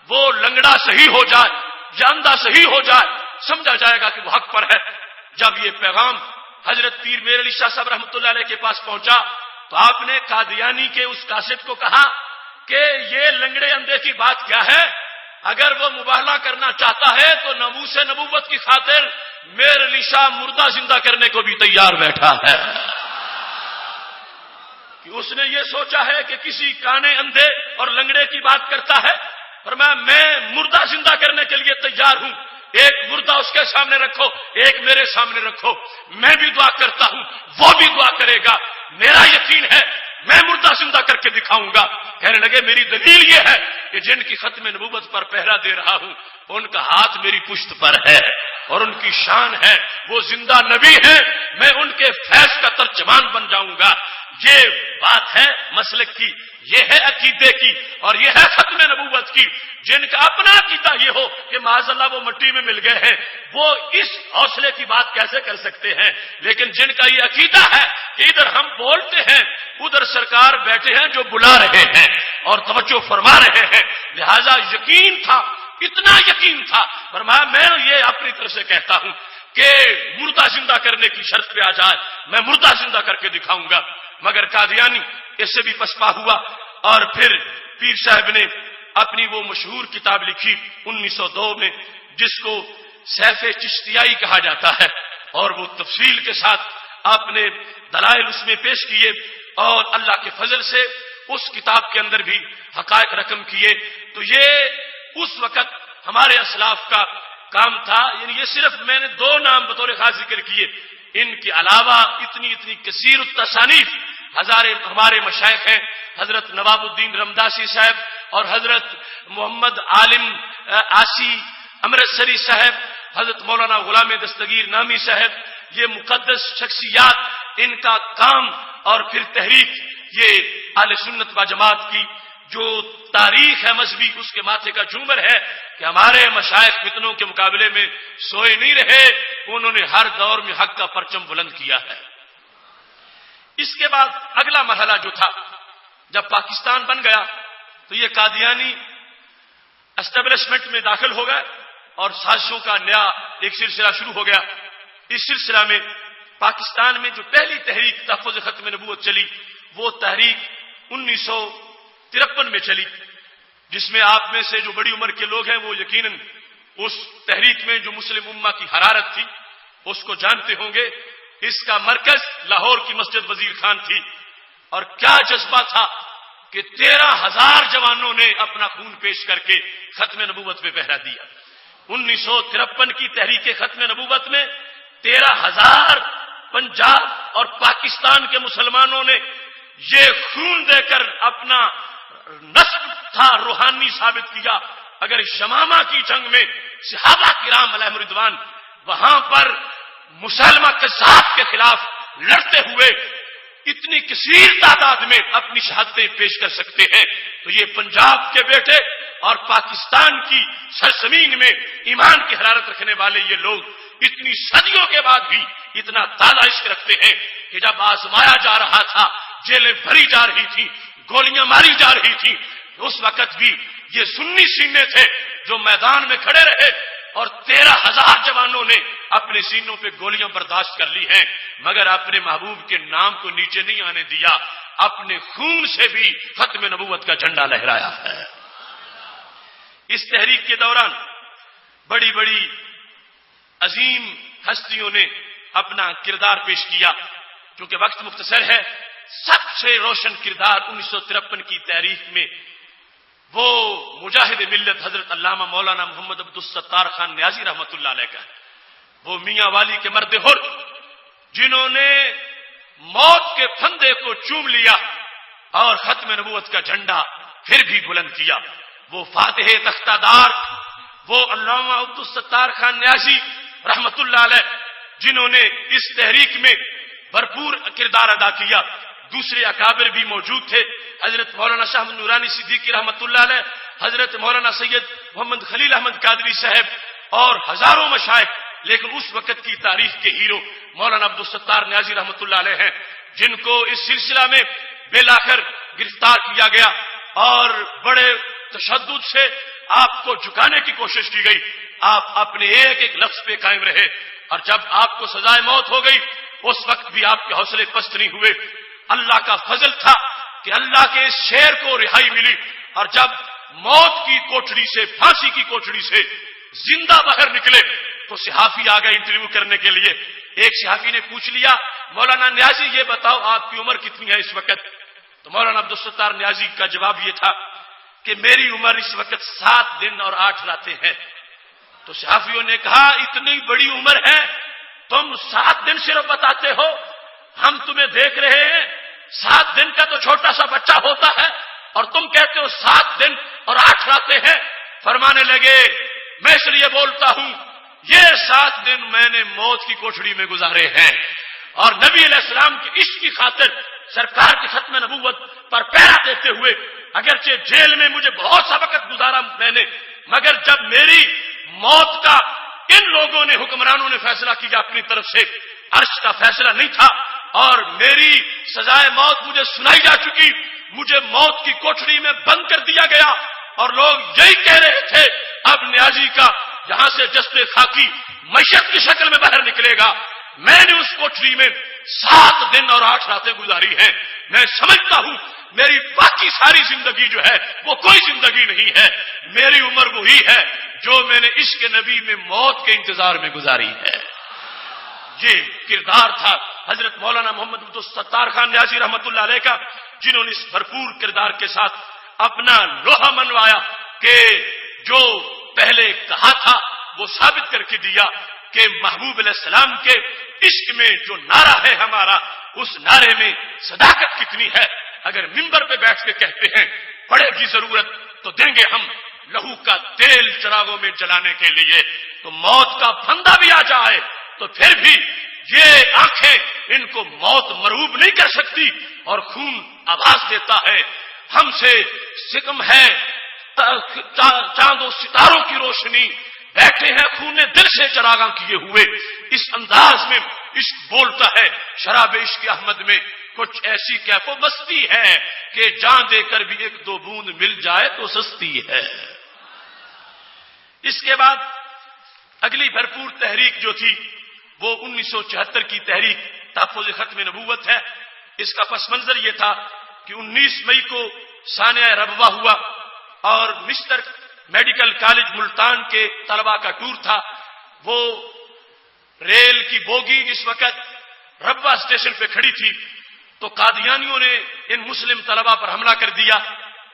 وہ لنگڑا صحیح ہو جائے یا اندھا صحیح ہو جائے سمجھا جائے گا کہ وہ حق پر ہے۔ جب یہ پیغام حضرت پیر میر علی شاہ صاحب رحمۃ اللہ علیہ کے پاس پہنچا تو آپ نے قادیانی کے اس کاسٹ کو کہا کہ یہ لنگڑے اندھے کی بات کیا ہے، اگر وہ مباہلہ کرنا چاہتا ہے تو ناموس نبوت کی خاطر میر علی شاہ مردہ زندہ کرنے کو بھی تیار بیٹھا ہے۔ کہ اس نے یہ سوچا ہے کہ کسی کانے اندھے اور لنگڑے کی بات کرتا ہے، فرمایا میں مردہ زندہ کرنے کے لیے تیار ہوں، ایک مردہ اس کے سامنے رکھو ایک میرے سامنے رکھو، میں بھی دعا کرتا ہوں وہ بھی دعا کرے گا، میرا یقین ہے میں مردہ زندہ کر کے دکھاؤں گا۔ کہنے لگے میری دلیل یہ ہے کہ جن کی ختم نبوت پر پہرا دے رہا ہوں ان کا ہاتھ میری پشت پر ہے، اور ان کی شان ہے، وہ زندہ نبی ہیں، میں ان کے فیض کا ترجمان بن جاؤں گا۔ یہ بات ہے مسلک کی، یہ ہے عقیدے کی، اور یہ ہے ختم نبوت کی۔ جن کا اپنا عقیدہ یہ ہو کہ معاذ اللہ وہ مٹی میں مل گئے ہیں، وہ اس حوصلے کی بات کیسے کر سکتے ہیں؟ لیکن جن کا یہ عقیدہ ہے کہ ادھر ہم بولتے ہیں، ادھر سرکار بیٹھے ہیں جو بلا رہے ہیں اور توجہ فرما رہے ہیں، لہذا یقین تھا، اتنا یقین تھا، فرمایا میں یہ اپنی طرف سے کہتا ہوں کہ مردہ زندہ کرنے کی شرط پہ آ جائے میں مردہ زندہ کر کے دکھاؤں گا۔ مگر قادیانی اس سے بھی پسپا ہوا، اور پھر پیر صاحب نے اپنی وہ مشہور کتاب لکھی 1902 میں، جس کو سیف چشتیائی کہا جاتا ہے، اور وہ تفصیل کے ساتھ آپ نے دلائل اس میں پیش کیے، اور اللہ کے فضل سے اس کتاب کے اندر بھی حقائق رقم کیے۔ تو یہ اس وقت ہمارے اسلاف کا کام تھا، یعنی یہ صرف میں نے 2 نام بطور خاص ذکر کیے، ان کے علاوہ اتنی کثیر التصانیف ہمارے مشائخ ہیں، حضرت نواب الدین رمداسی صاحب اور حضرت محمد عالم آسی امرتسری صاحب، حضرت مولانا غلام دستگیر نامی صاحب، یہ مقدس شخصیات، ان کا کام اور پھر تحریک، یہ اہل سنت و جماعت کی جو تاریخ ہے مذہبی، اس کے ماتھے کا جھومر ہے کہ ہمارے مشائخ فتنوں کے مقابلے میں سوئے نہیں رہے، انہوں نے ہر دور میں حق کا پرچم بلند کیا ہے۔ اس کے بعد اگلا مرحلہ جو تھا، جب پاکستان بن گیا تو یہ قادیانی اسٹیبلشمنٹ میں داخل ہو گئے اور سازشوں کا نیا ایک سلسلہ شروع ہو گیا۔ اس سلسلہ میں پاکستان میں جو پہلی تحریک تحفظ ختم نبوت چلی، وہ تحریک 1953 میں چلی، جس میں آپ میں سے جو بڑی عمر کے لوگ ہیں وہ یقیناً اس تحریک میں جو مسلم امہ کی حرارت تھی اس کو جانتے ہوں گے۔ اس کا مرکز لاہور کی مسجد وزیر خان تھی، اور کیا جذبہ تھا کہ 13,000 جوانوں نے اپنا خون پیش کر کے ختم نبوت پہ پہرا دیا۔ 1953 کی تحریک ختم نبوت میں 13,000 پنجاب اور پاکستان کے مسلمانوں نے یہ خون دے کر اپنا نسب تھا روحانی ثابت کیا۔ اگر شمامہ کی جنگ میں صحابہ کرام علیہم رضوان وہاں پر مسلمہ کذاب کے خلاف لڑتے ہوئے اتنی کثیر تعداد میں اپنی شہادتیں پیش کر سکتے ہیں، تو یہ پنجاب کے بیٹے اور پاکستان کی سرزمین میں ایمان کی حرارت رکھنے والے یہ لوگ اتنی صدیوں کے بعد بھی اتنا تازہ عشق رکھتے ہیں کہ جب آزمایا جا رہا تھا، جیلیں بھری جا رہی تھی، گولیاں ماری جا رہی تھی، اس وقت بھی یہ سنی سینے تھے جو میدان میں کھڑے رہے، اور 13,000 جوانوں نے اپنے سینوں پہ گولیاں برداشت کر لی ہیں، مگر اپنے محبوب کے نام کو نیچے نہیں آنے دیا، اپنے خون سے بھی ختم نبوت کا جھنڈا لہرایا ہے۔ اس تحریک کے دوران بڑی بڑی عظیم ہستیوں نے اپنا کردار پیش کیا۔ چونکہ وقت مختصر ہے، سب سے روشن کردار 1953 کی تحریک میں وہ مجاہد ملت حضرت علامہ مولانا محمد عبدالستار خان نیازی رحمۃ اللہ علیہ کا، وہ میاں والی کے مرد حر جنہوں نے موت کے پھندے کو چوم لیا اور ختم نبوت کا جھنڈا پھر بھی بلند کیا۔ وہ فاتح تختہ دار، وہ علامہ عبدالستار خان نیازی رحمۃ اللہ علیہ، جنہوں نے اس تحریک میں بھرپور کردار ادا کیا۔ دوسرے اکابر بھی موجود تھے، حضرت مولانا شاہ نورانی صدیقی رحمۃ اللہ علیہ، حضرت مولانا سید محمد خلیل احمد قادری صاحب اور ہزاروں مشائخ، لیکن اس وقت کی تاریخ کے ہیرو مولانا عبدالستار نیازی رحمۃ اللہ علیہ ہیں، جن کو اس سلسلہ میں بالآخر گرفتار کیا گیا اور بڑے تشدد سے آپ کو جھکانے کی کوشش کی گئی۔ آپ اپنے ایک ایک لفظ پہ قائم رہے، اور جب آپ کو سزائے موت ہو گئی اس وقت بھی آپ کے حوصلے پست نہیں ہوئے۔ اللہ کا فضل تھا کہ اللہ کے اس شیر کو رہائی ملی، اور جب موت کی کوٹڑی سے، پھانسی کی کوٹڑی سے زندہ باہر نکلے تو صحافی آ گئے انٹرویو کرنے کے لیے۔ ایک صحافی نے پوچھ لیا، مولانا نیازی یہ بتاؤ آپ کی عمر کتنی ہے اس وقت؟ تو مولانا عبدالستار نیازی کا جواب یہ تھا کہ میری عمر اس وقت 7 دن اور 8 راتیں ہیں۔ تو صحافیوں نے کہا اتنی بڑی عمر ہے، تم 7 دن صرف بتاتے ہو، ہم تمہیں دیکھ رہے ہیں 7 دن کا تو چھوٹا سا بچہ ہوتا ہے اور تم کہتے ہو 7 دن اور 8 راتیں ہیں۔ فرمانے لگے میں اس لیے بولتا ہوں یہ 7 دن میں نے موت کی کوٹڑی میں گزارے ہیں، اور نبی علیہ السلام کے عشق کی خاطر سرکار کی ختم نبوت پر پہرا دیتے ہوئے اگرچہ جیل میں مجھے بہت سا وقت گزارا میں نے، مگر جب میری موت کا ان لوگوں نے حکمرانوں نے فیصلہ کیا اپنی طرف سے، عرش کا فیصلہ نہیں تھا، اور میری سزائے موت مجھے سنائی جا چکی، مجھے موت کی کوٹڑی میں بند کر دیا گیا، اور لوگ یہی کہہ رہے تھے اب نیازی کا جہاں سے جسد خاکی معیشت کی شکل میں باہر نکلے گا۔ میں نے اس کوٹری میں 7 دن اور 8 راتیں گزاری ہیں۔ میں سمجھتا ہوں میری باقی ساری زندگی جو ہے وہ کوئی زندگی نہیں ہے، میری عمر وہی ہے جو میں نے عشق نبی میں موت کے انتظار میں گزاری ہے۔ یہ کردار تھا حضرت مولانا محمد عبدالستار خان نیازی رحمت اللہ علیہ کا، جنہوں نے اس بھرپور کردار کے ساتھ اپنا لوہا منوایا کہ جو پہلے کہا تھا وہ ثابت کر کے دیا کہ محبوب علیہ السلام کے عشق میں جو نعرہ ہے ہمارا، اس نعرے میں صداقت کتنی ہے۔ اگر منبر پہ بیٹھ کے کہتے ہیں پڑے گی ضرورت تو دیں گے ہم لہو کا تیل چراغوں میں جلانے کے لیے، تو موت کا پھندا بھی آ جائے تو پھر بھی یہ آنکھیں ان کو موت مرعوب نہیں کر سکتی، اور خون آواز دیتا ہے ہم سے سکم ہے چاند و ستاروں کی روشنی، بیٹھے ہیں خون دل سے چراغاں کیے ہوئے۔ اس انداز میں عشق بولتا ہے، شراب عشق احمد میں کچھ ایسی کیف و مستی ہے کہ جان دے کر بھی 1-2 بوند مل جائے تو سستی ہے۔ اس کے بعد اگلی بھرپور تحریک جو تھی وہ 1974 کی تحریک تحفظ ختم نبوت ہے۔ اس کا پس منظر یہ تھا کہ 19 مئی کو سانحہ ربوہ ہوا، اور مسٹر میڈیکل کالج ملتان کے طلباء کا ٹور تھا۔ وہ ریل کی بوگی اس وقت ربوہ اسٹیشن پہ کھڑی تھی، تو قادیانیوں نے ان مسلم طلباء پر حملہ کر دیا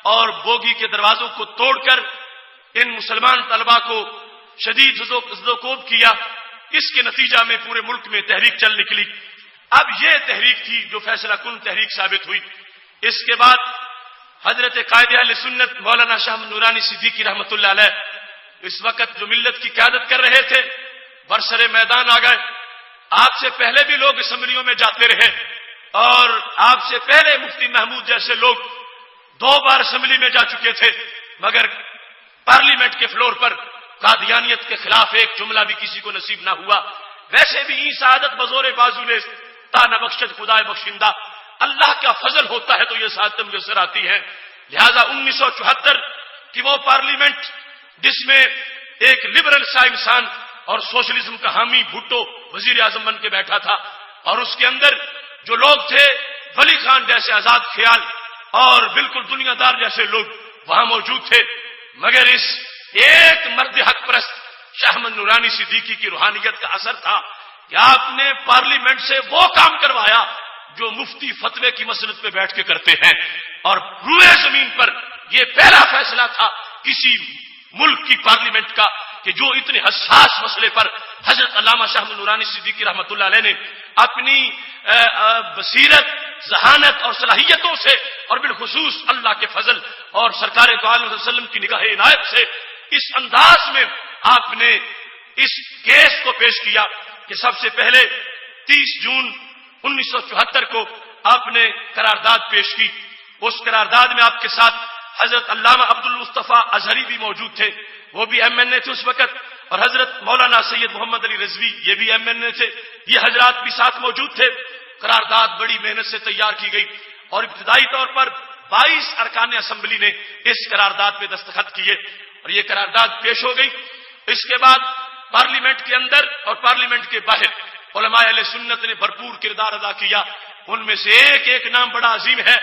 اور بوگی کے دروازوں کو توڑ کر ان مسلمان طلباء کو شدید زدوکوب کیا۔ اس کے نتیجہ میں پورے ملک میں تحریک چل نکلی۔ اب یہ تحریک تھی جو فیصلہ کن تحریک ثابت ہوئی۔ اس کے بعد حضرت قائد اہل سنت مولانا شاہ نورانی صدیقی رحمت اللہ علیہ اس وقت جو ملت کی قیادت کر رہے تھے برسر میدان آ گئے۔ آپ سے پہلے بھی لوگ اسمبلیوں میں جاتے رہے، اور آپ سے پہلے مفتی محمود جیسے لوگ 2 بار اسمبلی میں جا چکے تھے، مگر پارلیمنٹ کے فلور پر قادیانیت کے خلاف ایک جملہ بھی کسی کو نصیب نہ ہوا۔ ویسے بھی این سعادت بزور بازولے تا نہ بخشت خدائے بخشندہ، اللہ کا فضل ہوتا ہے تو یہ سعادت میسر آتی ہے۔ لہذا 1974 کی وہ پارلیمنٹ جس میں ایک لبرل سا انسان اور سوشلزم کا حامی بھٹو وزیر اعظم بن کے بیٹھا تھا، اور اس کے اندر جو لوگ تھے ولی خان جیسے آزاد خیال اور بالکل دنیا دار جیسے لوگ وہاں موجود تھے، مگر اس ایک مرد حق پرست شاہ احمد نورانی صدیقی کی روحانیت کا اثر تھا کہ آپ نے پارلیمنٹ سے وہ کام کروایا جو مفتی فتوے کی مسند پہ بیٹھ کے کرتے ہیں، اور روئے زمین پر یہ پہلا فیصلہ تھا کسی ملک کی پارلیمنٹ کا کہ جو اتنے حساس مسئلے پر حضرت علامہ شاہ احمد نورانی صدیقی رحمت اللہ علیہ نے اپنی بصیرت، ذہانت اور صلاحیتوں سے، اور بالخصوص اللہ کے فضل اور سرکار دو عالم صلی اللہ علیہ وسلم کی نگاہ عنایت سے اس انداز میں آپ نے اس کیس کو پیش کیا کہ سب سے پہلے 30 جون 1974 کو آپ نے قرارداد پیش کی۔ اس قرارداد میں آپ کے ساتھ حضرت علامہ عبدالمصطفیٰ اظہری بھی موجود تھے، وہ بھی ایم این اے تھے اس وقت، اور حضرت مولانا سید محمد علی رضوی یہ بھی ایم این اے تھے، یہ حضرات بھی ساتھ موجود تھے۔ قرارداد بڑی محنت سے تیار کی گئی، اور ابتدائی طور پر 22 ارکان اسمبلی نے اس قرارداد پہ دستخط کیے، اور یہ قرارداد پیش ہو گئی۔ اس کے بعد پارلیمنٹ کے اندر اور پارلیمنٹ کے باہر علماء اہل سنت نے بھرپور کردار ادا کیا۔ ان میں سے ایک ایک نام بڑا عظیم ہے،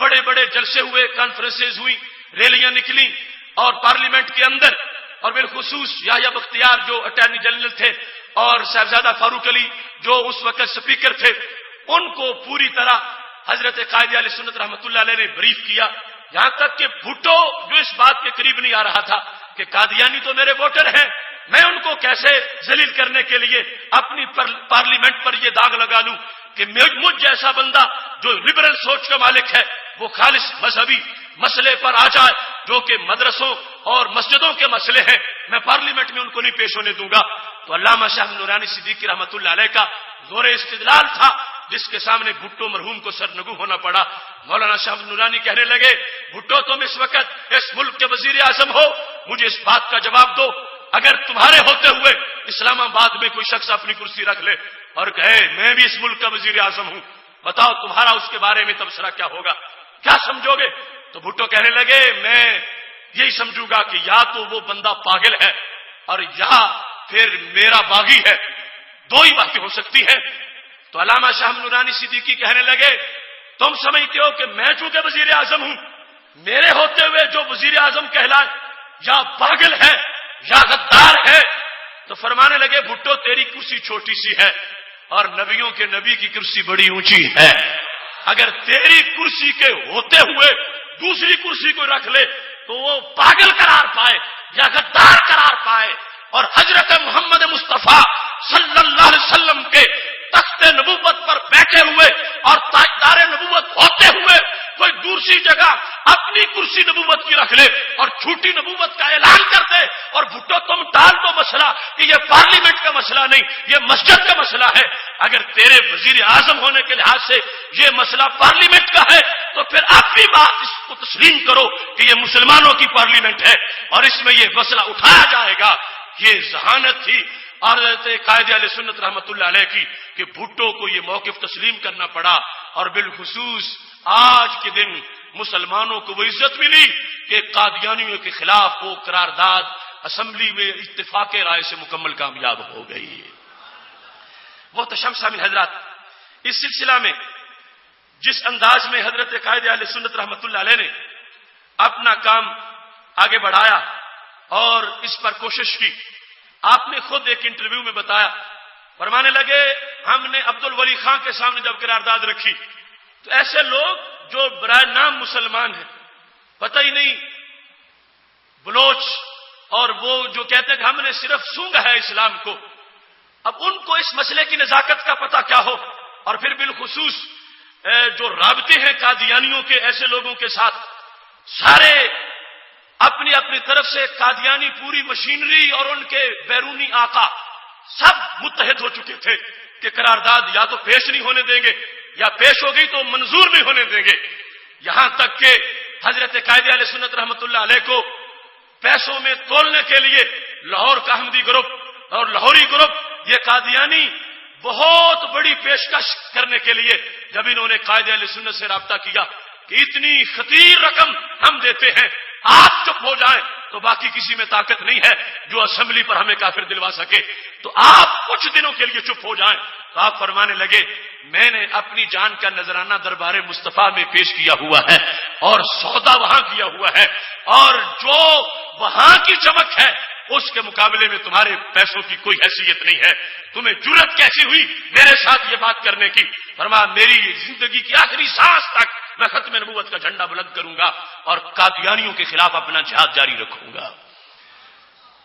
بڑے بڑے جلسے ہوئے، کانفرنسز ہوئی، ریلیاں نکلی، اور پارلیمنٹ کے اندر اور بالخصوص یحییٰ بختیار جو اٹارنی جنرل تھے اور صاحبزادہ فاروق علی جو اس وقت سپیکر تھے، ان کو پوری طرح حضرت قائد اہل سنت رحمت اللہ علیہ نے بریف کیا، یہاں تک کہ بھٹو جو اس بات کے قریب نہیں آ رہا تھا کہ قادیانی تو میرے ووٹر ہیں، میں ان کو کیسے ذلیل کرنے کے لیے اپنی پارلیمنٹ پر یہ داغ لگا لوں کہ مجھ جیسا بندہ جو لبرل سوچ کا مالک ہے وہ خالص مذہبی مسئلے پر آ جائے جو کہ مدرسوں اور مسجدوں کے مسئلے ہیں، میں پارلیمنٹ میں ان کو نہیں پیش ہونے دوں گا۔ تو علامہ شاہ نورانی صدیقی رحمۃ اللہ علیہ کا زور استدلال تھا، جس کے سامنے بھٹو مرحوم کو سرنگو ہونا پڑا۔ مولانا شاہ نورانی کہنے لگے، بھٹو تم اس وقت اس ملک کے وزیر اعظم ہو، مجھے اس بات کا جواب دو، اگر تمہارے ہوتے ہوئے اسلام آباد میں کوئی شخص اپنی کرسی رکھ لے اور کہے میں بھی اس ملک کا وزیر اعظم ہوں، بتاؤ تمہارا اس کے بارے میں تبصرہ کیا ہوگا، کیا سمجھو گے؟ تو بھٹو کہنے لگے میں یہی سمجھوں گا کہ یا تو وہ بندہ پاگل ہے اور یا پھر میرا باغی ہے، دو ہی باتیں ہو سکتی ہیں۔ تو علامہ شاہ نورانی صدیقی کہنے لگے تم سمجھتے ہو کہ میں چونکہ وزیر اعظم ہوں، میرے ہوتے ہوئے جو وزیر اعظم کہلائے یا پاگل ہے یا غدار ہے؟ تو فرمانے لگے بھٹو تیری کرسی چھوٹی سی ہے اور نبیوں کے نبی کی کرسی بڑی اونچی ہے، اگر تیری کرسی کے ہوتے ہوئے دوسری کرسی کو رکھ لے تو وہ پاگل قرار پائے یا غدار قرار پائے، اور حضرت محمد مصطفیٰ صلی اللہ علیہ وسلم کے تخت نبوت پر بیٹھے ہوئے اور تاجدار نبوت ہوتے ہوئے کوئی دوسری جگہ اپنی کرسی نبوت کی رکھ لے اور جھوٹی نبوت کا اعلان کر دے، اور بھٹو تم ٹال دو مسئلہ کہ یہ پارلیمنٹ کا مسئلہ نہیں، یہ مسجد کا مسئلہ ہے، اگر تیرے وزیر اعظم ہونے کے لحاظ سے یہ مسئلہ پارلیمنٹ کا ہے تو پھر آپ بھی بات اس کو تسلیم کرو کہ یہ مسلمانوں کی پارلیمنٹ ہے اور اس میں یہ مسئلہ اٹھایا جائے گا۔ یہ ذہانت تھی اور قائد اہل سنت رحمۃ اللہ علیہ کی کہ بھٹو کو یہ موقف تسلیم کرنا پڑا، اور بالخصوص آج کے دن مسلمانوں کو وہ عزت ملی کہ قادیانیوں کے خلاف وہ قرارداد اسمبلی میں اتفاق رائے سے مکمل کامیاب ہو گئی۔ وہ تشم شامل حضرات، اس سلسلہ میں جس انداز میں حضرت قائد اہل سنت رحمۃ اللہ علیہ نے اپنا کام آگے بڑھایا اور اس پر کوشش کی، آپ نے خود ایک انٹرویو میں بتایا، فرمانے لگے ہم نے عبد الولی خان کے سامنے جب قرارداد رکھی تو ایسے لوگ جو برائے نام مسلمان ہیں، پتہ ہی نہیں بلوچ، اور وہ جو کہتے ہیں کہ ہم نے صرف سونگا ہے اسلام کو، اب ان کو اس مسئلے کی نزاکت کا پتہ کیا ہو، اور پھر بالخصوص جو رابطے ہیں قادیانیوں کے ایسے لوگوں کے ساتھ، سارے اپنی اپنی طرف سے قادیانی پوری مشینری اور ان کے بیرونی آقا سب متحد ہو چکے تھے کہ قرارداد یا تو پیش نہیں ہونے دیں گے یا پیش ہو گئی تو منظور نہیں ہونے دیں گے، یہاں تک کہ حضرت قائد اہل سنت رحمۃ اللہ علیہ کو پیسوں میں تولنے کے لیے لاہور کا احمدی گروپ اور لاہوری گروپ یہ قادیانی بہت بڑی پیشکش کرنے کے لیے جب انہوں نے قائد اہل سنت سے رابطہ کیا کہ اتنی خطیر رقم ہم دیتے ہیں، آپ چپ ہو جائیں تو باقی کسی میں طاقت نہیں ہے جو اسمبلی پر ہمیں کافر دلوا سکے، تو آپ کچھ دنوں کے لیے چپ ہو جائیں، تو آپ فرمانے لگے میں نے اپنی جان کا نذرانہ دربار مصطفیٰ میں پیش کیا ہوا ہے اور سودا وہاں کیا ہوا ہے، اور جو وہاں کی چمک ہے اس کے مقابلے میں تمہارے پیسوں کی کوئی حیثیت نہیں ہے، تمہیں جرأت کیسی ہوئی میرے ساتھ یہ بات کرنے کی؟ فرمایا میری زندگی کی آخری سانس تک میں ختم نبوت کا جھنڈا بلند کروں گا اور قادیانیوں کے خلاف اپنا جہاد جاری رکھوں گا۔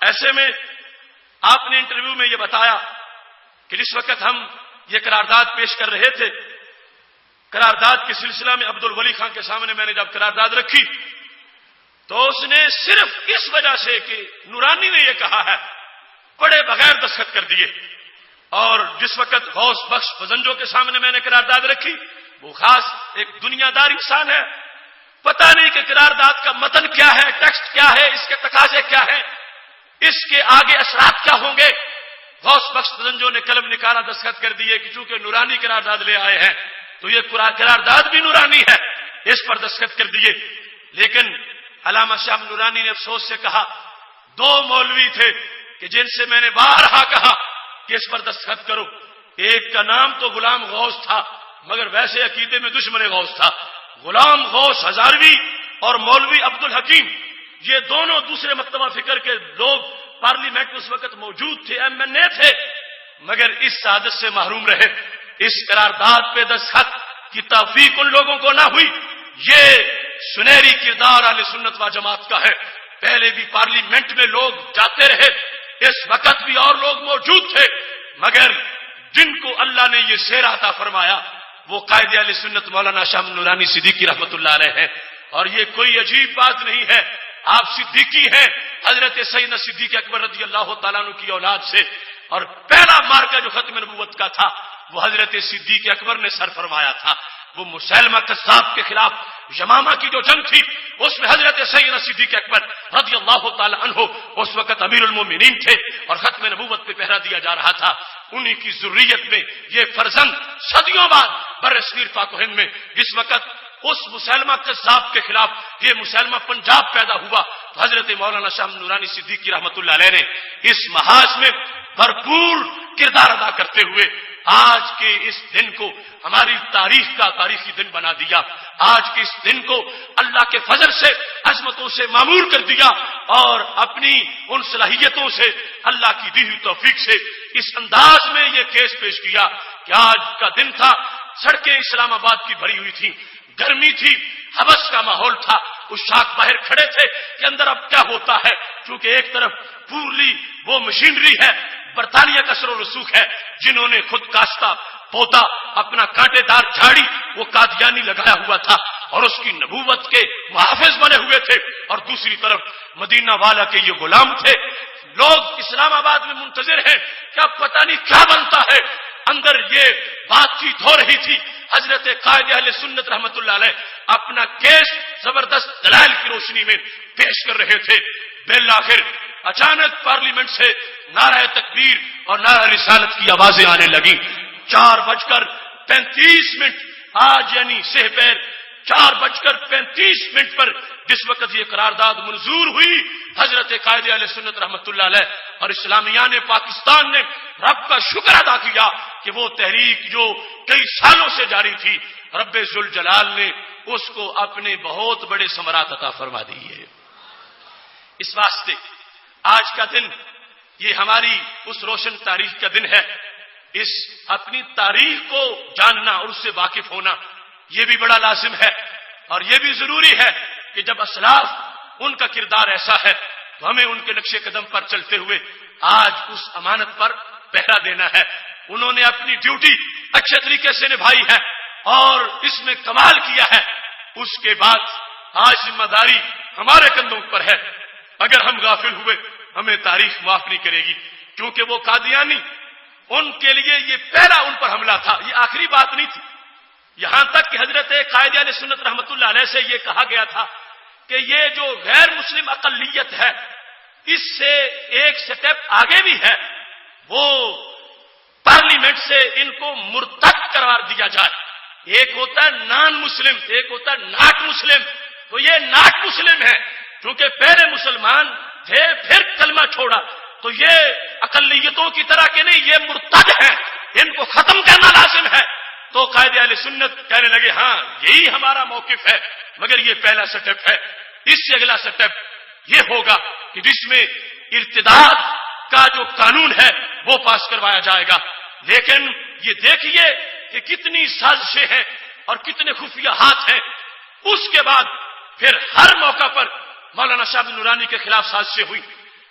ایسے میں آپ نے انٹرویو میں یہ بتایا کہ جس وقت ہم یہ قرارداد پیش کر رہے تھے، قرارداد کے سلسلہ میں عبد الولی خان کے سامنے میں نے جب قرارداد رکھی تو اس نے صرف اس وجہ سے کہ نورانی نے یہ کہا ہے پڑھے بغیر دستخط کر دیے، اور جس وقت غوث بخش فزنجو کے سامنے میں نے قرارداد رکھی، وہ خاص ایک دنیا دار انسان ہے، پتہ نہیں کہ قرارداد کا متن کیا ہے، ٹیکسٹ کیا ہے، اس کے تقاضے کیا ہے، اس کے آگے اثرات کیا ہوں گے۔ غوث بخش فزنجو نے قلم نکالا، دستخط کر دیے کہ چونکہ نورانی قرارداد لے آئے ہیں تو یہ قرارداد بھی نورانی ہے، اس پر دستخط کر دیے۔ لیکن علامہ شاہ نورانی نے افسوس سے کہا دو مولوی تھے کہ جن سے میں نے بارہا کہا کہ اس پر دستخط کرو، ایک کا نام تو غلام غوث تھا مگر ویسے عقیدے میں دشمن غوث تھا، غلام غوث ہزاروی اور مولوی عبد الحکیم، یہ دونوں دوسرے مکتبہ فکر کے لوگ پارلیمنٹ میں اس وقت موجود تھے، ایم این اے تھے، مگر اس سعادت سے محروم رہے۔ اس قرارداد پہ دستخط کی توفیق ان لوگوں کو نہ ہوئی۔ یہ سنہری کردار اہل سنت و جماعت کا ہے، پہلے بھی پارلیمنٹ میں لوگ جاتے رہے، اس وقت بھی اور لوگ موجود تھے، مگر جن کو اللہ نے یہ سیر عطا فرمایا وہ قائد اہل سنت مولانا شاہ نورانی صدیقی رحمۃ اللہ علیہ ہے۔ اور یہ کوئی عجیب بات نہیں ہے آپ صدیقی ہیں، حضرت سیدنا صدیق اکبر رضی اللہ تعالیٰ عنہ کی اولاد سے، اور پہلا مارکا جو ختم نبوت کا تھا وہ حضرت صدیق اکبر نے سر فرمایا تھا۔ وہ مسیلمہ کذاب کے خلاف یمامہ کی جو جنگ تھی اس میں حضرت سیدنا صدیق اکبر رضی اللہ تعالی عنہ اس وقت امیر المومنین تھے اور ختم نبوت پہ پہرا دیا جا رہا تھا۔ انہی کی ذریت میں یہ فرزند صدیوں بعد برصغیر پاک و ہند میں جس وقت اس مسلمہ کذاب کے خلاف یہ مسلمہ پنجاب پیدا ہوا تو حضرت مولانا شاہ نورانی صدیقی رحمت اللہ علیہ نے اس محاذ میں بھرپور کردار ادا کرتے ہوئے آج کے اس دن کو ہماری تاریخ کا تاریخی دن بنا دیا۔ آج کے اس دن کو اللہ کے فضل سے عظمتوں سے معمور کر دیا اور اپنی ان صلاحیتوں سے اللہ کی دی ہوئی توفیق سے اس انداز میں یہ کیس پیش کیا کہ آج کا دن تھا، سڑکیں اسلام آباد کی بھری ہوئی تھی، گرمی تھی، حبس کا ماحول تھا، اس شاخ باہر کھڑے تھے کہ اندر اب کیا ہوتا ہے، کیونکہ ایک طرف پورلی وہ مشینری ہے، برطانیہ کا اثر و رسوخ ہے، جنہوں نے خود کاشتہ پودا اپنا کانٹے دار جھاڑی وہ قادیانی لگایا ہوا تھا اور اس کی نبوت کے محافظ بنے ہوئے تھے، اور دوسری طرف مدینہ والا کے یہ غلام تھے۔ لوگ اسلام آباد میں منتظر ہیں کہ اب پتہ نہیں کیا بنتا ہے۔ اندر یہ بات چیت ہو رہی تھی، حضرت قائد اہل سنت رحمت اللہ علیہ اپنا کیس زبردست دلائل کی روشنی میں پیش کر رہے تھے۔ بالآخر اچانک پارلیمنٹ سے نعرہ تکبیر اور نعرہ رسالت کی آوازیں آنے لگیں۔ 4:35 آج یعنی سہ پیر 4:35 پر جس وقت یہ قرارداد منظور ہوئی، حضرت قائد اہل سنت رحمت اللہ علیہ اور اسلامیہ نے پاکستان نے رب کا شکر ادا کیا کہ وہ تحریک جو کئی سالوں سے جاری تھی رب ذوالجلال نے اس کو اپنے بہت بڑے ثمرات عطا فرما دیے۔ اس واسطے آج کا دن یہ ہماری اس روشن تاریخ کا دن ہے۔ اس اپنی تاریخ کو جاننا اور اس سے واقف ہونا یہ بھی بڑا لازم ہے، اور یہ بھی ضروری ہے کہ جب اسلاف ان کا کردار ایسا ہے تو ہمیں ان کے نقش قدم پر چلتے ہوئے آج اس امانت پر پہرا دینا ہے۔ انہوں نے اپنی ڈیوٹی اچھے طریقے سے نبھائی ہے اور اس میں کمال کیا ہے۔ اس کے بعد آج ذمہ داری ہمارے کندھوں پر ہے۔ اگر ہم غافل ہوئے ہمیں تاریخ معاف نہیں کرے گی، کیونکہ وہ قادیانی ان کے لیے یہ پہلا ان پر حملہ تھا، یہ آخری بات نہیں تھی۔ یہاں تک کہ حضرت قائد اہل سنت رحمت اللہ علیہ سے یہ کہا گیا تھا کہ یہ جو غیر مسلم اقلیت ہے اس سے ایک سٹیپ آگے بھی ہے، وہ پارلیمنٹ سے ان کو مرتد قرار دیا جائے۔ ایک ہوتا ہے نان مسلم، ایک ہوتا ہے ناٹ مسلم، تو یہ ناٹ مسلم ہے کیونکہ پہلے مسلمان تھے پھر کلمہ چھوڑا، تو یہ اقلیتوں کی طرح کے نہیں، یہ مرتد ہیں، ان کو ختم کرنا لازم ہے۔ تو قائد اہل سنت کہنے لگے ہاں یہی ہمارا موقف ہے، مگر یہ پہلا سٹیپ ہے، اس سے اگلا سٹیپ یہ ہوگا کہ جس میں ارتداد کا جو قانون ہے وہ پاس کروایا جائے گا۔ لیکن یہ دیکھیے کہ کتنی سازشیں ہیں اور کتنے خفیہ ہاتھ ہیں۔ اس کے بعد پھر ہر موقع پر مولانا شاہ نورانی کے خلاف سازشیں ہوئی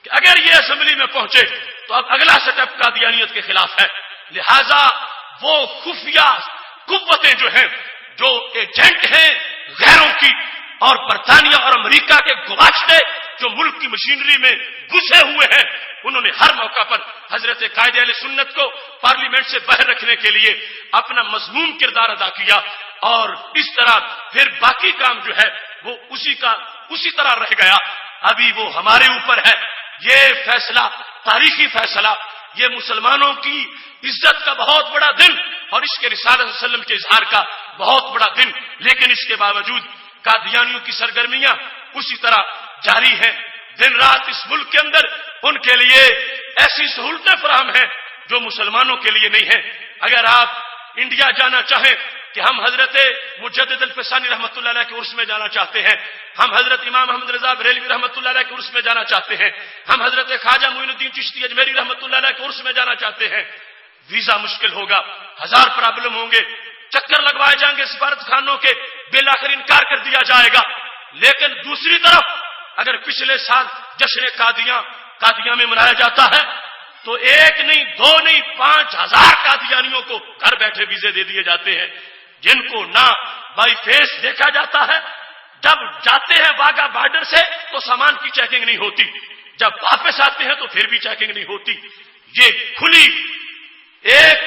کہ اگر یہ اسمبلی میں پہنچے تو اب اگلا سٹیپ قادیانیت کے خلاف ہے، لہذا وہ خفیہ قوتیں جو ہیں، جو ایجنٹ ہیں غیروں کی اور برطانیہ اور امریکہ کے گواچتے جو ملک کی مشینری میں گھسے ہوئے ہیں، انہوں نے ہر موقع پر حضرت قائد اہل سنت کو پارلیمنٹ سے باہر رکھنے کے لیے اپنا مضمون کردار ادا کیا، اور اس طرح پھر باقی کام جو ہے وہ اسی طرح رہ گیا۔ ابھی وہ ہمارے اوپر ہے، یہ فیصلہ تاریخی فیصلہ، یہ مسلمانوں کی عزت کا بہت بڑا دن اور اس کے رسالت صلی اللہ علیہ وسلم کے اظہار کا بہت بڑا دن، لیکن اس کے باوجود قادیانیوں کی سرگرمیاں اسی طرح جاری ہیں۔ دن رات اس ملک کے اندر ان کے لیے ایسی سہولتیں فراہم ہیں جو مسلمانوں کے لیے نہیں ہیں۔ اگر آپ انڈیا جانا چاہیں کہ ہم حضرت مجدد الفسانی رحمت اللہ علیہ کے عرس میں جانا چاہتے ہیں، ہم حضرت امام محمد رضا بریلوی رحمت اللہ علیہ کے عرس میں جانا چاہتے ہیں، ہم حضرت خواجہ معین الدین چشتی اجمیری رحمت اللہ علیہ کے عرس میں جانا چاہتے ہیں، ویزا مشکل ہوگا، 1000 پرابلم ہوں گے، چکر لگوائے جائیں گے سفارت خانوں کے، بالآخر انکار کر دیا جائے گا۔ لیکن دوسری طرف اگر پچھلے سال جشن قادیاں میں منایا جاتا ہے تو 1 نہیں 2 نہیں 5000 قادیانیوں کو گھر بیٹھے ویزے دے دیے جاتے ہیں، جن کو نہ بائی فیس دیکھا جاتا ہے، جب جاتے ہیں واگا بارڈر سے تو سامان کی چیکنگ نہیں ہوتی، جب واپس آتے ہیں تو پھر بھی چیکنگ نہیں ہوتی۔ یہ کھلی ایک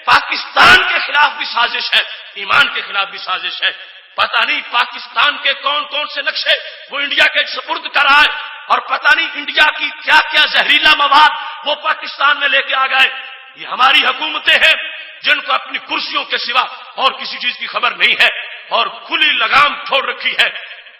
پاکستان کے خلاف بھی سازش ہے، ایمان کے خلاف بھی سازش ہے۔ پتہ نہیں پاکستان کے کون کون سے نقشے وہ انڈیا کے سپرد کر آئے، اور پتہ نہیں انڈیا کی کیا کیا زہریلا مواد وہ پاکستان میں لے کے آ گئے۔ یہ ہماری حکومتیں ہیں جن کو اپنی کرسیوں کے سوا اور کسی چیز کی خبر نہیں ہے، اور کھلی لگام چھوڑ رکھی ہے،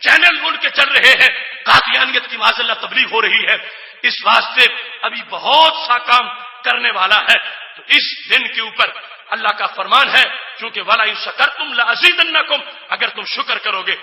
چینل ان کے چل رہے ہیں، قادیانیت کی معاذاللہ تبلیغ ہو رہی ہے۔ اس واسطے ابھی بہت سا کام کرنے والا ہے۔ تو اس دن کے اوپر اللہ کا فرمان ہے، کیونکہ وَلَئِن شَكَرْتُمْ لَأَزِيدَنَّكُمْ، اگر تم شکر کرو گے